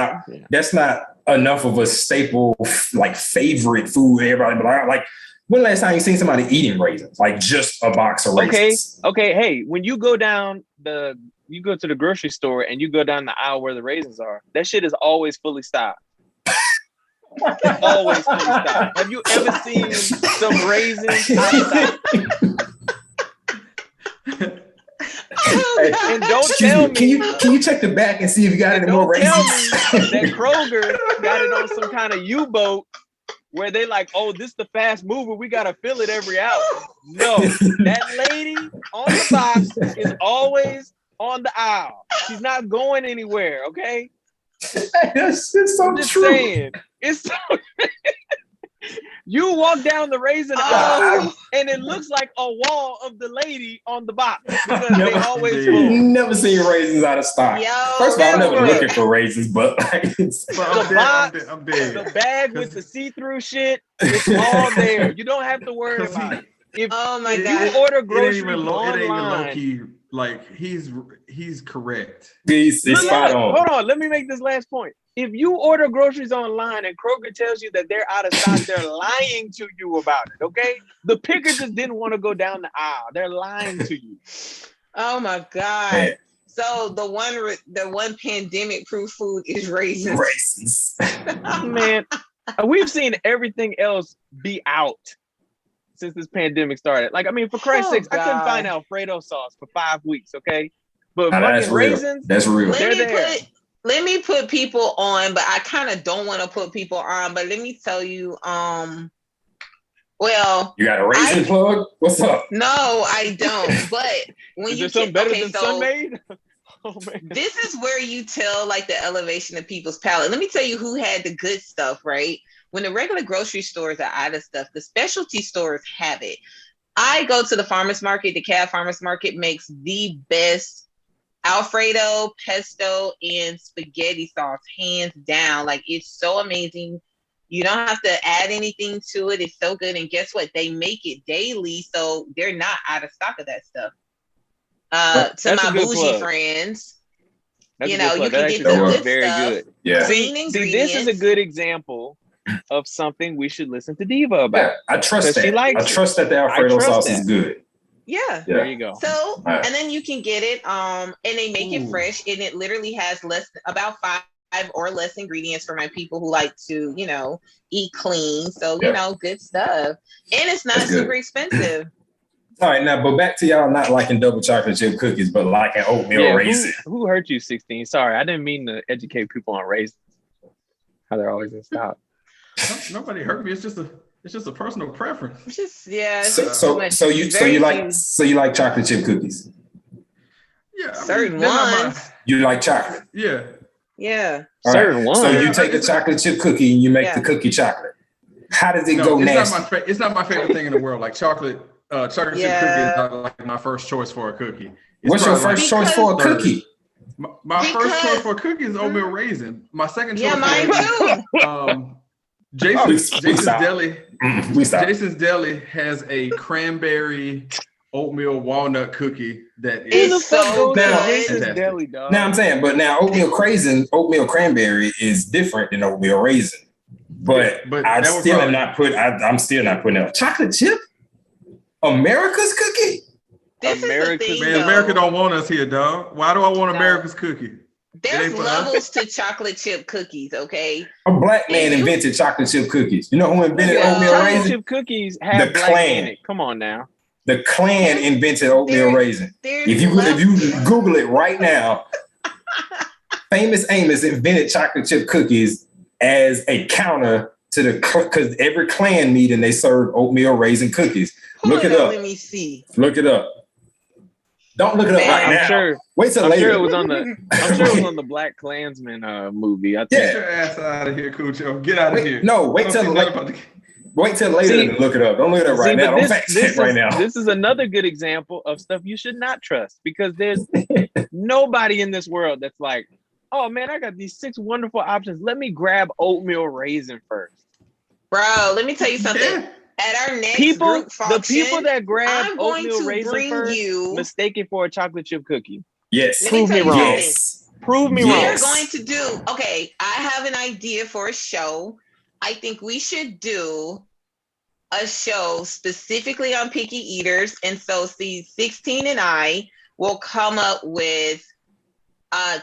not enough of a staple like favorite food. Everybody be like. When last time you seen somebody eating raisins? Like just a box of raisins. Okay. Hey, when you go to the grocery store and you go down the aisle where the raisins are, that shit is always fully stocked. Always fully stocked. Have you ever seen some raisins outside? And don't tell me. Can you check the back and see if you got any more raisins? Don't tell me that Kroger got it on some kind of U-boat where they like, oh, this the fast mover. We got to fill it every hour. No, that lady on the box is always on the aisle. She's not going anywhere, okay? It's so just true. Saying, it's so you walk down the raisin aisle and it looks like a wall of the lady on the box because they always full. Never seen raisins out of stock. First of all, I'm never looking for raisins, but the box, I'm dead. The bag with the see-through shit, it's all there. You don't have to worry about it. If you order groceries online, it ain't even low key. Like he's correct. He's spot on. Hold on, let me make this last point. If you order groceries online and Kroger tells you that they're out of stock, they're lying to you about it, okay? The picker just didn't want to go down the aisle. They're lying to you. Oh my God. Man. So the one pandemic-proof food is raisins. Raisins. Man, we've seen everything else be out since this pandemic started. Like, I mean, for Christ's sakes, I couldn't find Alfredo sauce for 5 weeks, okay? But fucking raisins, that's real. They're there. Let me put people on, but I kind of don't want to put people on. But let me tell you, well, you got a raisin plug? What's up? No, I don't. But when is there something better than Sun-Maid? Oh, man. This is where you tell like the elevation of people's palate. Let me tell you who had the good stuff, right? When the regular grocery stores are out of stuff, the specialty stores have it. I go to the farmer's market. The Cab Farmer's Market makes the best Alfredo, pesto, and spaghetti sauce, hands down. Like, it's so amazing. You don't have to add anything to it. It's so good. And guess what? They make it daily, so they're not out of stock of that stuff. To my bougie friends, you can get the good very stuff. Good. Yeah. See, this is a good example of something we should listen to Diva about. Yeah, I trust that. I trust that the Alfredo sauce is good. Yeah. There you go. So, and then you can get it, and they make it fresh, and it literally has about 5 or less ingredients for my people who like to, eat clean. So, good stuff. And it's not super expensive. All right, now, but back to y'all not liking double chocolate chip cookies, but liking oatmeal raisin. Who hurt you, 16? Sorry, I didn't mean to educate people on raisins. How they're always in stock. Nobody hurt me. It's just a personal preference. So you like chocolate chip cookies? Yeah, certain ones. You like chocolate? Yeah. Yeah. Certain ones. So you take a chocolate chip cookie and you make the cookie chocolate. How does it go nasty? It's not my favorite thing in the world. Like chocolate chip cookie is not like my first choice for a cookie. What's your first choice for a cookie? My first choice for a cookie is oatmeal raisin. My second choice. Yeah, mine too. Jason's Deli. Jason's Deli has a cranberry oatmeal walnut cookie that is so good. Jason's Deli, dog. Now I'm saying, but now oatmeal cranberry is different than oatmeal raisin. But I'm still not putting it. Chocolate chip? America's cookie? America don't want us here, dog. Why do I want America's cookie? There's levels to chocolate chip cookies, okay? A black man invented chocolate chip cookies. You know who invented oatmeal raisin? Chocolate chip cookies have black in it. Come on now. The Klan invented oatmeal raisin. If you Google it right now, Famous Amos invented chocolate chip cookies as a counter to because every Klan meeting they serve oatmeal raisin cookies. Look it up. Let me see. Look it up. Don't look it up right now. Sure, wait till later. Sure it was on the. I'm sure it was on the Black Klansman movie. I think. Get your ass out of here, Khujeaux. Get out of here. No, wait till later to look it up. Don't look it up right now. Don't fact check right now. This is another good example of stuff you should not trust because there's nobody in this world that's like, oh man, I got these 6 wonderful options. Let me grab oatmeal raisin first. Bro, let me tell you something. Yeah. At our next group function, the people that grab oatmeal raisin first, mistaken for a chocolate chip cookie. Yes. Prove me wrong. Yes. Prove me wrong. We're going to do, okay, I have an idea for a show. I think we should do a show specifically on picky eaters. And so C16 and I will come up with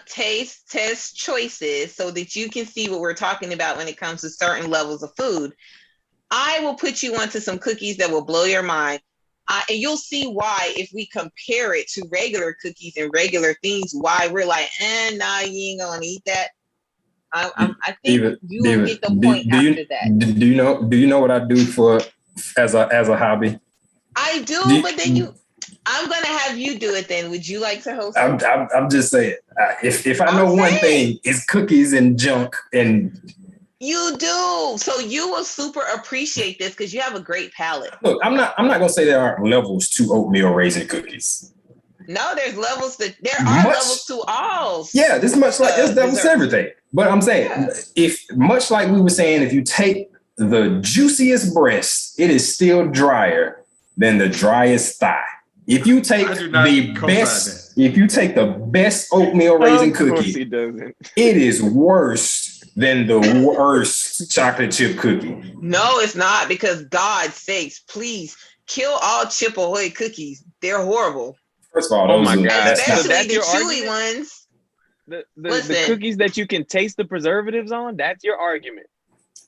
taste test choices so that you can see what we're talking about when it comes to certain levels of food. I will put you onto some cookies that will blow your mind. And you'll see why, if we compare it to regular cookies and regular things, why we're like, nah, you ain't gonna eat that. I think you will get the point after that. Do you know what I do for as a hobby? I do, but then I'm gonna have you do it. Then, would you like to host? I'm just saying, if I know one thing, it's cookies and junk and. You do. So you will super appreciate this because you have a great palate. Look, I'm not gonna say there aren't levels to oatmeal raisin cookies. No, there's levels to levels to all. Yeah, this much like there's levels to everything. But I'm saying if much like we were saying, if you take the juiciest breast, it is still drier than the driest thigh. If you take the best oatmeal raisin cookie, it is worse than the worst chocolate chip cookie. No, it's not, because God's sakes, please kill all Chip Ahoy cookies. They're horrible. First of all, especially the chewy ones. The cookies that you can taste the preservatives on, that's your argument.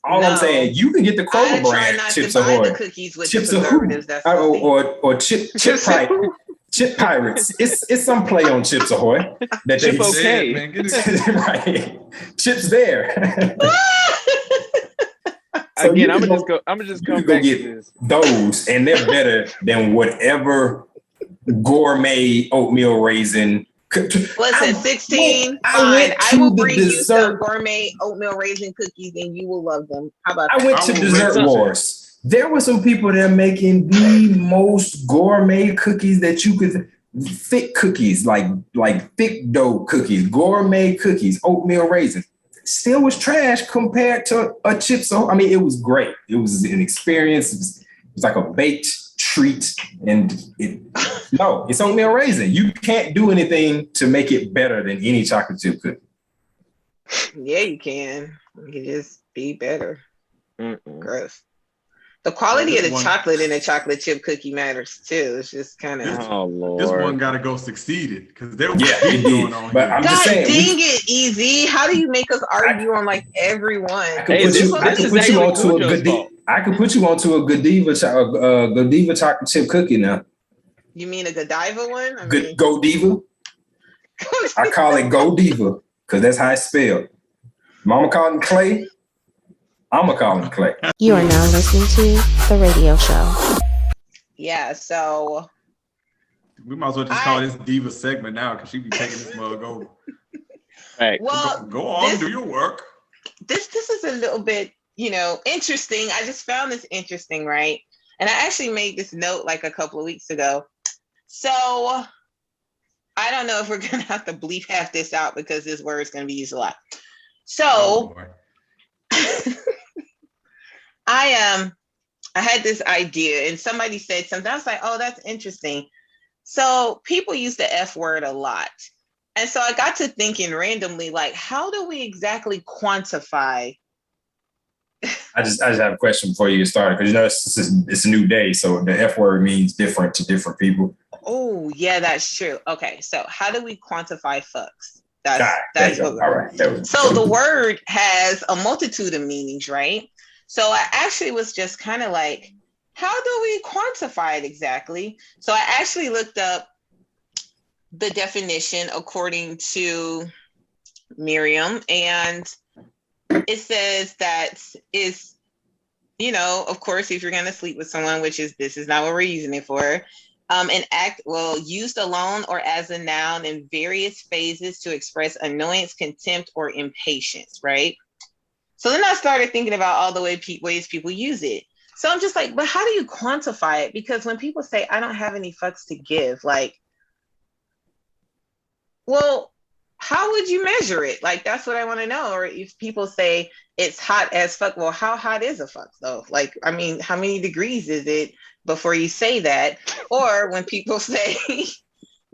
I'm saying, you can get the Kroger brand Chips Ahoy. Cookies with Chips preservatives. That's or Chip Pirates. It's some play on Chips Ahoy. That Chip okay. Man, right. Chips there. So again, I'm gonna just come back to this. Those, and they're better than whatever gourmet oatmeal raisin. Listen, 16. I will bring you some gourmet oatmeal raisin cookies, and you will love them. How about that? I went to Dessert Wars. There were some people that are making the most gourmet cookies that you could, thick cookies, like thick dough cookies, gourmet cookies, oatmeal raisins. Still was trash compared to a Chips. I mean, it was great. It was an experience. It was like a baked treat. And it's oatmeal raisin. You can't do anything to make it better than any chocolate chip cookie. Yeah, you can. You can just be better. Gross. The quality of the chocolate in a chocolate chip cookie matters too. It's just kind of. Oh Lord! This one got to go succeeded because there was going on. But I'm just saying, dang it, Easy! How do you make us argue on like everyone? I could put you onto a Godiva chocolate chip cookie now. You mean a Godiva one? Godiva. I call it Godiva because that's how it's spelled. Mama called him Clay. I'm gonna call him Clay. You are now listening to The Radio Show. Yeah, so we might as well just call this Diva segment now because she be taking this mug over. Right. Well, go on, do your work. This is a little bit, interesting. I just found this interesting, right? And I actually made this note like a couple of weeks ago. So I don't know if we're gonna have to bleep half this out because this word is gonna be used a lot. So I had this idea and somebody said something. I was like, oh, that's interesting. So people use the F word a lot. And so I got to thinking randomly, like, how do we exactly quantify? I just have a question before you get started, because it's a new day, so the F word means different to different people. Oh, yeah, that's true. Okay, so how do we quantify fucks? That's what all right. So the word has a multitude of meanings, right? So I actually was just kind of like, how do we quantify it exactly? So I actually looked up the definition according to Merriam, and it says that is, you know, of course, if you're going to sleep with someone, this is not what we're using it for, an act, used alone or as a noun in various phases to express annoyance, contempt, or impatience, right? So then I started thinking about all the ways people use it. So I'm just like, but how do you quantify it? Because when people say, I don't have any fucks to give, like, well, how would you measure it? Like, that's what I want to know. Or if people say it's hot as fuck, well, how hot is a fuck though? Like, I mean, how many degrees is it before you say that? Or when people say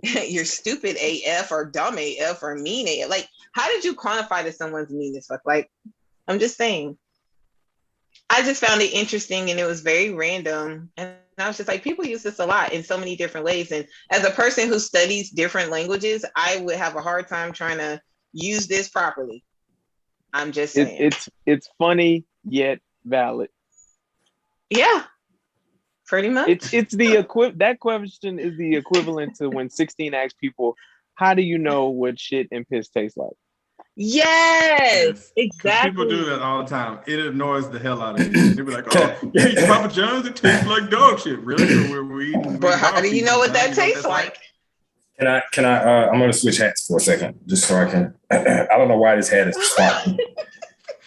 you're stupid AF or dumb AF or mean AF, like, how did you quantify that someone's mean as fuck? Like, I'm just saying. I just found it interesting and it was very random. And I was just like, people use this a lot in so many different ways. And as a person who studies different languages, I would have a hard time trying to use this properly. I'm just saying. It's funny yet valid. Yeah, pretty much. It's that question is the equivalent to when 16 asks people, how do you know what shit and piss tastes like? Yes, exactly. People do that all the time. It annoys the hell out of me. They be like, "Oh, you eat Papa John's? It tastes like dog shit." Really? So we're eating. But how do you know what that tastes like? Can I? I'm gonna switch hats for a second, just so I can. I don't know why this hat is the smart.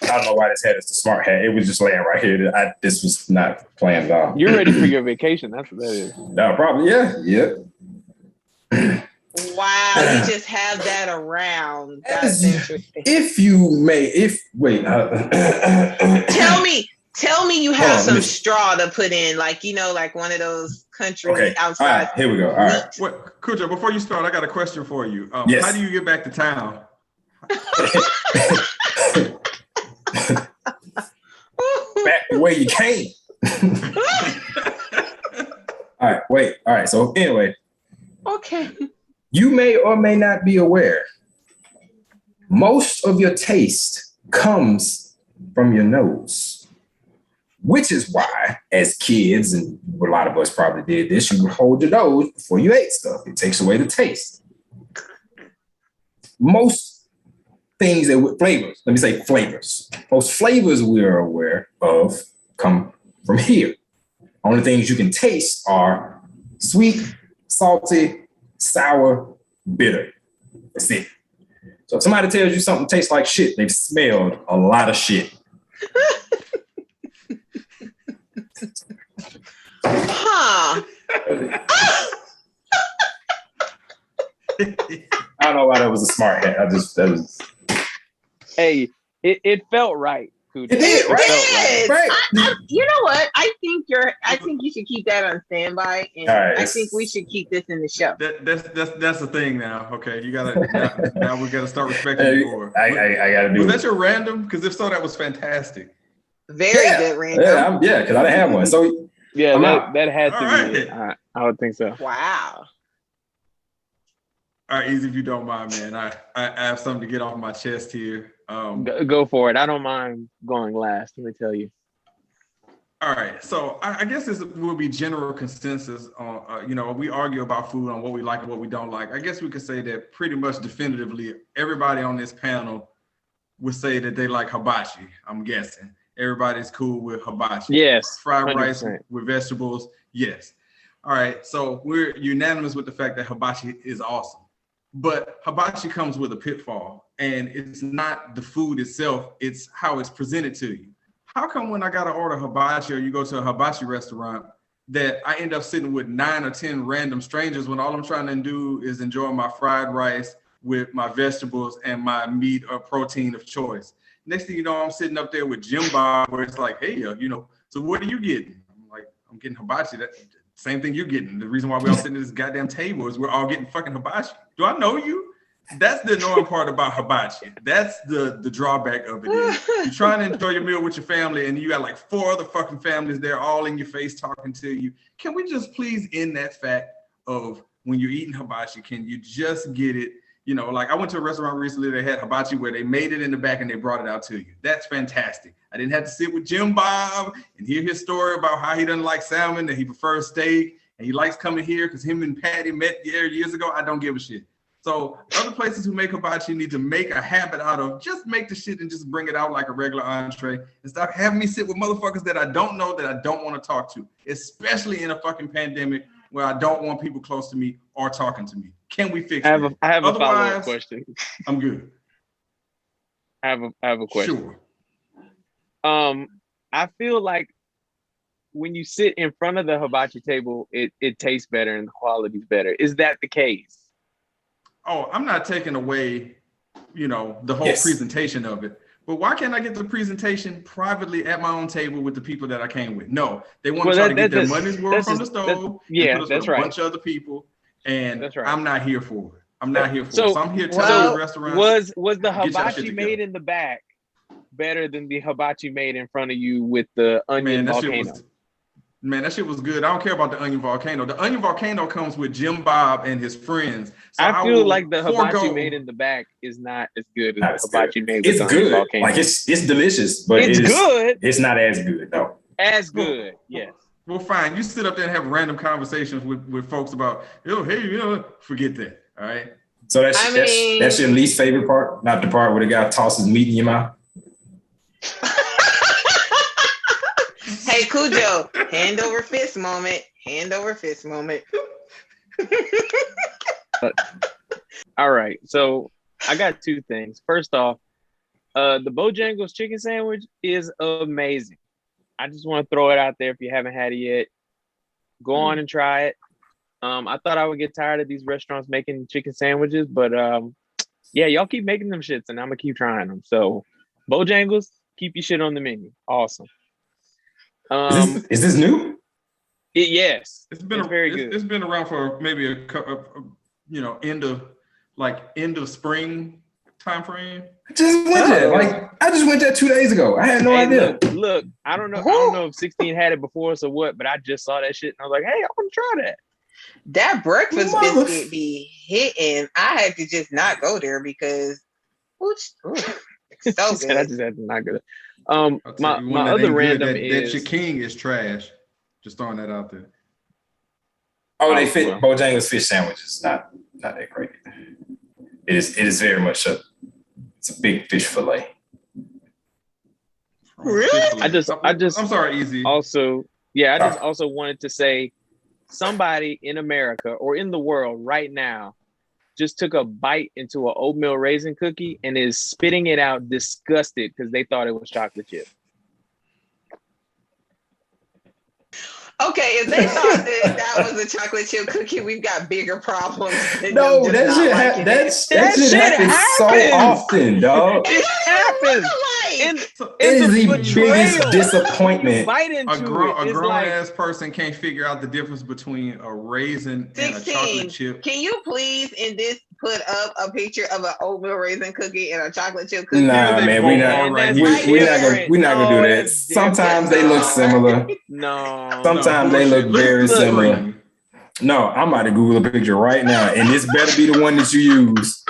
I don't know why this hat is the smart hat. It was just laying right here. This was not planned at all. You're ready for your vacation. That's what that is. No, probably. Yeah. Wow, you just have that around. That's interesting. Tell me you have some straw to put in, like, you know, like one of those country outside. All right, here we go. All right. What, Khujeaux, before you start, I got a question for you. Yes. How do you get back to town? Back the way you came. All right, wait. All right, so anyway. Okay. You may or may not be aware, most of your taste comes from your nose, which is why, as kids, and a lot of us probably did this, you would hold your nose before you ate stuff. It takes away the taste. Most things flavors, most flavors we are aware of come from here. Only things you can taste are sweet, salty, sour, bitter. That's it. So if somebody tells you something tastes like shit, they've smelled a lot of shit. Huh. I don't know why that was a smart hat. Hey, it felt right. It did, right? You know what? I think you should keep that on standby, and right, I think we should keep this in the show. That's the thing now. Okay, you gotta now we gotta start respecting you more. I gotta do. Was that your random? Because if so, that was fantastic. Very good random. Yeah, because I didn't have one. So that had to be it. I would think so. Wow. All right, Easy, if you don't mind, man. I have something to get off my chest here. Go for it. I don't mind going last. Let me tell you. All right, so I guess this will be general consensus on, we argue about food, on what we like and what we don't like. I guess we could say that pretty much definitively, everybody on this panel would say that they like hibachi. I'm guessing everybody's cool with hibachi. Yes. Fried 100%. Rice with vegetables. Yes. All right, so we're unanimous with the fact that hibachi is awesome. But hibachi comes with a pitfall, and it's not the food itself, it's how it's presented to you. How come when I gotta order hibachi or you go to a hibachi restaurant that I end up sitting with 9 or 10 random strangers when all I'm trying to do is enjoy my fried rice with my vegetables and my meat or protein of choice? Next thing you know, I'm sitting up there with Jim Bob, where it's like, hey, so what are you getting? I'm like, I'm getting hibachi. That same thing you're getting. The reason why we all sitting at this goddamn table is we're all getting fucking hibachi. Do I know you? That's the annoying part about hibachi. That's the drawback of it. You're trying to enjoy your meal with your family, and you got like 4 other fucking families there all in your face talking to you. Can we just please end that fact of when you're eating hibachi, can you just get it, You know, like I went to a restaurant recently that had hibachi where they made it in the back and they brought it out to you. That's fantastic. I didn't have to sit with Jim Bob and hear his story about how he doesn't like salmon, that he prefers steak, and he likes coming here because him and Patty met years ago. I don't give a shit. So other places who make hibachi need to make a habit out of just make the shit and just bring it out like a regular entree and stop having me sit with motherfuckers that I don't know, that I don't want to talk to, especially in a fucking pandemic where I don't want people close to me or talking to me. Can we fix that? I have a follow-up question. I'm good. I have a question. Sure. I feel like when you sit in front of the hibachi table, it tastes better and the quality's better. Is that the case? Oh, I'm not taking away, you know, the whole presentation of it. But why can't I get the presentation privately at my own table with the people that I came with? No, they want to try to get their money's worth from the stove. Yeah, that's right. A bunch of other people, and that's right. I'm not here for it. I'm not here for it. So I'm here telling the restaurant. Was the hibachi made in the back better than the hibachi made in front of you with the onion volcano? Man, that shit was good. I don't care about the onion volcano. The onion volcano comes with Jim Bob and his friends. So I feel like the hibachi made in the back is not as good as the hibachi made with the onion volcano. Like it's delicious, but it's good. It's not as good though. As good, yes. Well, fine. You sit up there and have random conversations with folks about, forget that. All right. So that's your least favorite part, not the part where the guy tosses meat in your mouth. Hey, Khujeaux, hand over fist moment. Hand over fist moment. All right. So I got two things. First off, the Bojangles chicken sandwich is amazing. I just want to throw it out there if you haven't had it yet. Go on and try it. I thought I would get tired of these restaurants making chicken sandwiches, but yeah, y'all keep making them shits and I'm gonna keep trying them. So Bojangles, keep your shit on the menu. Awesome. Is this new? Yes. It's very good. It's been around for maybe end of spring time frame. I just went there 2 days ago. I had no idea. Look, I don't know if 16 had it before us or what, but I just saw that shit and I was like, hey, I want to try that. That breakfast biscuit be hitting. I had to just not go there because it's so good. I just had to not go there. My other random is that your king is trash. Just throwing that out there. Oh, they fit Bojangles fish sandwiches. Not that great. It is very much it's a big fish fillet. Really? I'm sorry, Easy. Also, I just also wanted to say somebody in America or in the world right now just took a bite into an oatmeal raisin cookie and is spitting it out disgusted because they thought it was chocolate chip. Okay, if they thought that was a chocolate chip cookie, we've got bigger problems. No, that shit happens so often, dog. It happens. It is the biggest disappointment. A grown-ass person can't figure out the difference between a raisin and a chocolate chip. Can you please, in this, put up a picture of an oatmeal raisin cookie and a chocolate chip cookie? Nah, man, we're not gonna do that. Sometimes they look similar. No. Sometimes they look very similar. No, I'm about to Google a picture right now, and this better be the one that you use.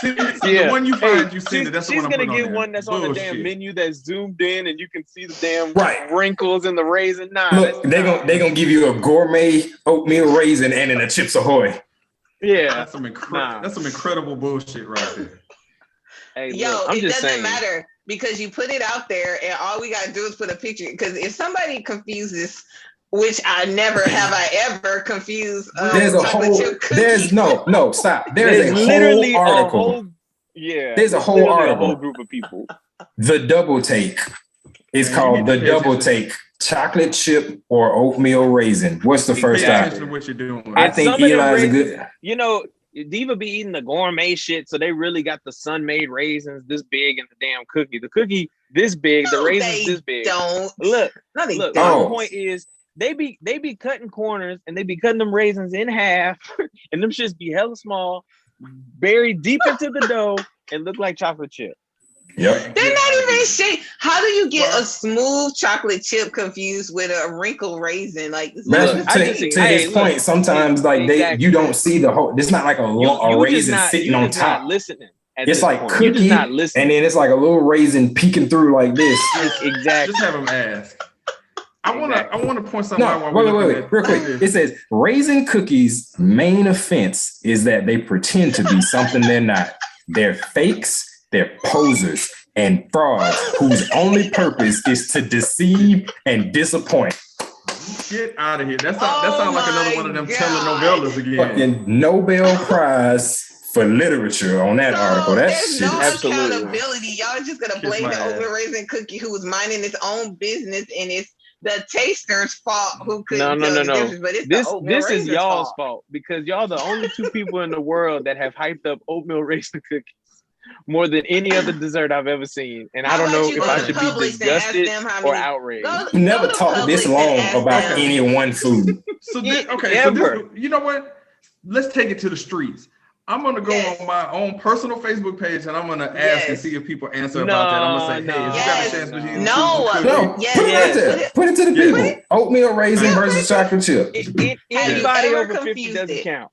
The one you find, you seen it. That's the one I'm gonna get one that's on the damn menu that's zoomed in, and you can see the damn wrinkles in the raisin. Nah, look, they gonna give you a gourmet oatmeal raisin and then a Chips Ahoy. Yeah, that's some incredible bullshit right there. Hey, it doesn't matter because you put it out there, and all we gotta do is put a picture. Because if somebody confuses, which I never have I ever confused. There's a whole. Stop. There's a whole article. There's a whole article. A whole group of people. The Double Take is called The Double Take. Chocolate chip or oatmeal raisin. What's the first option? What you're doing. I think Eli's a good. You know, Diva be eating the gourmet shit, so they really got the sun-made raisins this big in the damn cookie. The cookie this big, the raisins this big. Look. The point is they be cutting corners and they be cutting them raisins in half, and them shits be hella small, buried deep into the dough, and look like chocolate chip. Yep. They're not even is shade. How do you get a smooth chocolate chip confused with a wrinkled raisin? Like, to his point, sometimes you don't see the whole. It's not like a raisin sitting on top. Not listening. It's like cookie, and then it's like a little raisin peeking through like this. Exactly. Just have them ask. I want to point something out. Wait, real quick. It says raisin cookies' main offense is that they pretend to be something they're not. They're fakes, they're posers, and frauds whose only purpose is to deceive and disappoint. Get out of here. That sounds like another one of them telenovelas again. Fucking Nobel Prize for literature on that article. That there's shit. No Absolutely. accountability. Y'all just gonna blame the oatmeal raisin cookie who was minding its own business, and it's the taster's fault who couldn't tell the difference. But it's this is y'all's fault because y'all the only two people in the world that have hyped up oatmeal raisin cookies more than any other dessert I've ever seen. And I don't know if I should be disgusted or outraged. You never talked this long about any one food. So you know what? Let's take it to the streets. I'm gonna go on my own personal Facebook page and I'm gonna ask and see if people answer about that. I'm gonna say, hey, if you got a chance to put it to the people. Oatmeal raisin versus chocolate chip. Anybody over 50 doesn't count.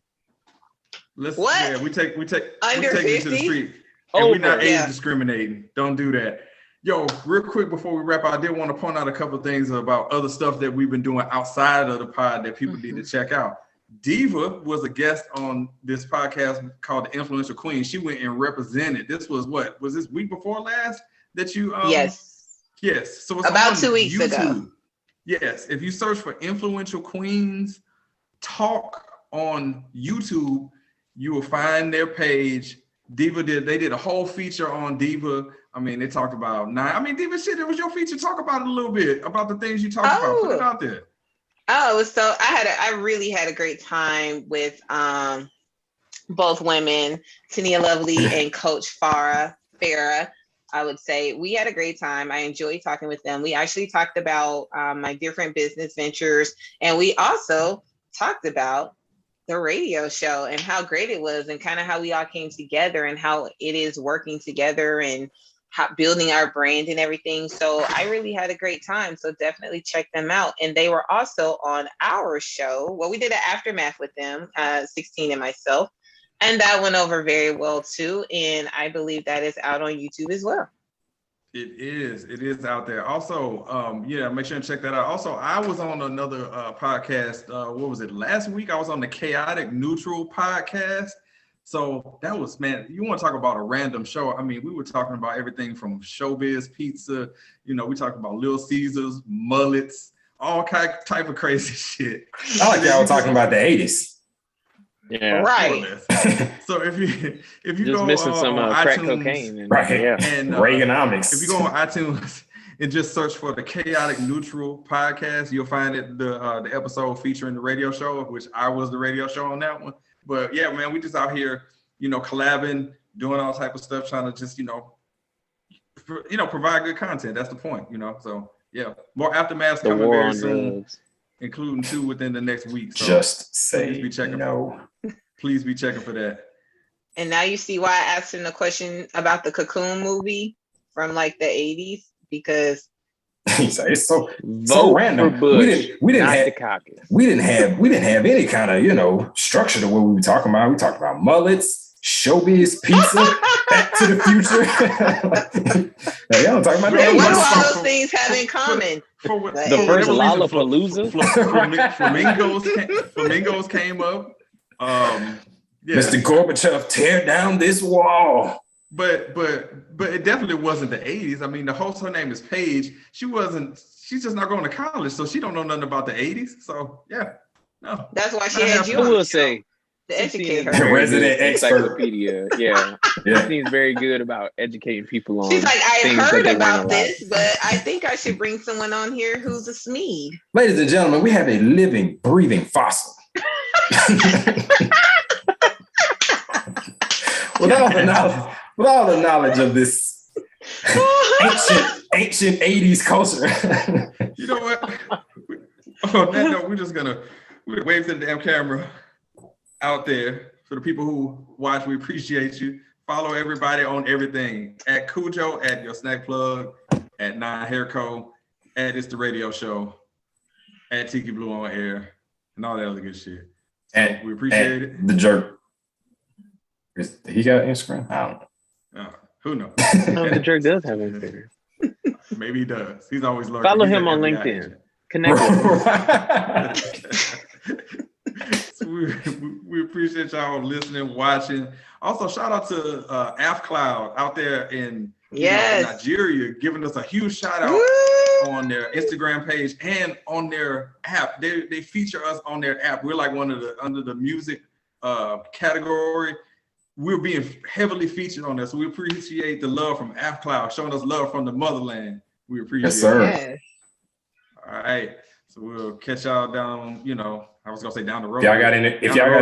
Yeah, we take under you to the street. And we're not age discriminating. Don't do that. Yo, real quick before we wrap up, I did want to point out a couple of things about other stuff that we've been doing outside of the pod that people need to check out. Diva was a guest on this podcast called The Influential Queen. She went and represented. This was this week before last that you Yes. So it's about 2 weeks ago. Yes. If you search for Influential Queens Talk on YouTube, you will find their page. Diva did a whole feature on Diva. I mean, they talked about Diva shit, it was your feature. Talk about it a little bit about the things you talked about. Put it out there. Oh, so I really had a great time with both women, Tania Lovely and Coach Farah. I would say we had a great time. I enjoyed talking with them. We actually talked about my different business ventures, and we also talked about the radio show and how great it was, and kind of how we all came together and how it is working together and building our brand and everything. So I really had a great time. So definitely check them out. And they were also on our show. Well, we did an aftermath with them, 16 and myself. And that went over very well too. And I believe that is out on YouTube as well. It is out there. Also, make sure and check that out. Also, I was on another podcast. What was it? Last week, I was on the Chaotic Neutral podcast. So that was, man, you want to talk about a random show. I mean, we were talking about everything from showbiz pizza. We talked about Little Caesars, mullets, all type of crazy shit. I like y'all talking about the 80s. Yeah. Right. So if you just go missing some crack iTunes, cocaine and Reaganomics. If you go on iTunes and just search for the Chaotic Neutral podcast, you'll find it the episode featuring the radio show, which I was the radio show on that one. But yeah, man, we just out here, collabing, doing all type of stuff, trying to just, provide good content. That's the point, So yeah, more aftermaths coming very soon, including 2 within the next week. So just say please be checking. Please be checking for that. And now you see why I asked him the question about the Cocoon movie from like the 80s, because it's so random. We didn't have any kind of structure to what we were talking about. We talked about mullets, showbiz, pizza, Back to the Future. Y'all talking about that. What do all those things have in common? The first Lollapalooza. Flamingos came up. Mr. Gorbachev, tear down this wall. But it definitely wasn't the 80s. I mean, the host, her name is Paige. She's just not going to college, so she don't know nothing about the 80s. So yeah, no. That's why she had you. I will say, to educate her. The resident encyclopedia. Yeah. She seems very good about educating people on. She's like, I heard about this, but I think I should bring someone on here who's a SME. Ladies and gentlemen, we have a living, breathing fossil. With all the knowledge of this ancient 80s culture. You know what? On that note, we're just gonna wave to the damn camera out there. For the people who watch, we appreciate you. Follow everybody on everything at Khujeaux, at Your Snack Plug, at 9 Hair Co, at It's the Radio Show, at Tiki Blue on Air, and all that other good shit. So and we appreciate it. The Jerk. He got Instagram? I don't know. Who knows? The Jerk does have Instagram. Maybe he does. He's always lurking. Follow him on LinkedIn. Connect with him. So we appreciate y'all listening, watching. Also, shout out to AFCloud out there in Nigeria, giving us a huge shout out on their Instagram page and on their app. They feature us on their app. We're like under the music category. We're being heavily featured on there. So we appreciate the love from AFCloud, showing us love from the motherland. We appreciate it. Yes, sir. Yes. All right. So we'll catch y'all down, I was gonna say down the road. If y'all got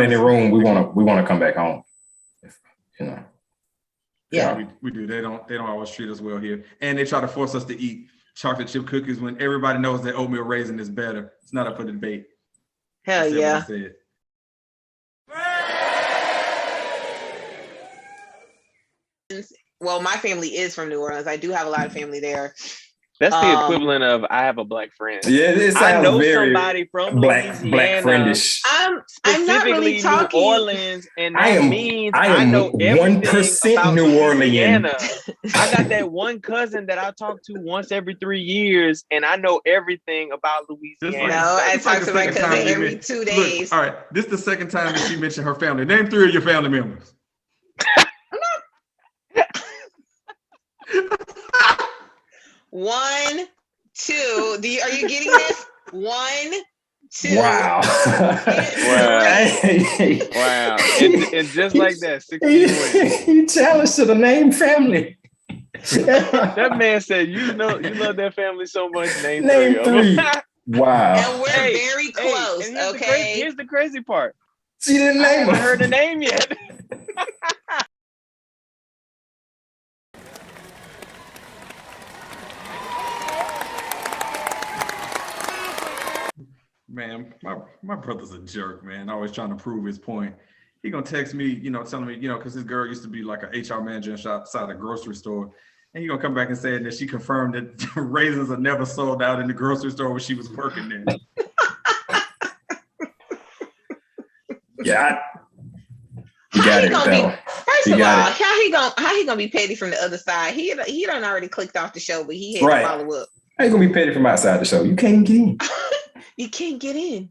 in the room, we wanna come back home. Yeah, we do. They don't always treat us well here. And they try to force us to eat chocolate chip cookies when everybody knows that oatmeal raisin is better. It's not up for debate. Hell yeah. Well, my family is from New Orleans. I do have a lot of family there. That's the equivalent of I have a black friend. Yeah, it sounds I know very somebody from black friendish. I'm not really talking New Orleans, and that means I know 1% New Orleans. I got that one cousin that I talk to once every 3 years, and I know everything about Louisiana. I talk to my cousin every 2 days. Look, all right, this is the second time that she mentioned her family. Name 3 of your family members. One, two. Are you getting this? 1, 2. Wow. Wow. And just like that, 16 He challenged to the name family. That man said, you love that family so much. Name 3. Wow. And we're very close. Okay. Here's the crazy part. She didn't name her. I haven't heard the name yet. Man, my brother's a jerk, man. Always trying to prove his point. He gonna text me, telling me, because his girl used to be like an HR manager inside a grocery store. And he gonna come back and say that she confirmed that raisins are never sold out in the grocery store when she was working there. Yeah, he got it though. First of all, how he gonna be petty from the other side? He done already clicked off the show, but he had to follow up. How you gonna be petty from outside the show? You can't get in. You can't get in.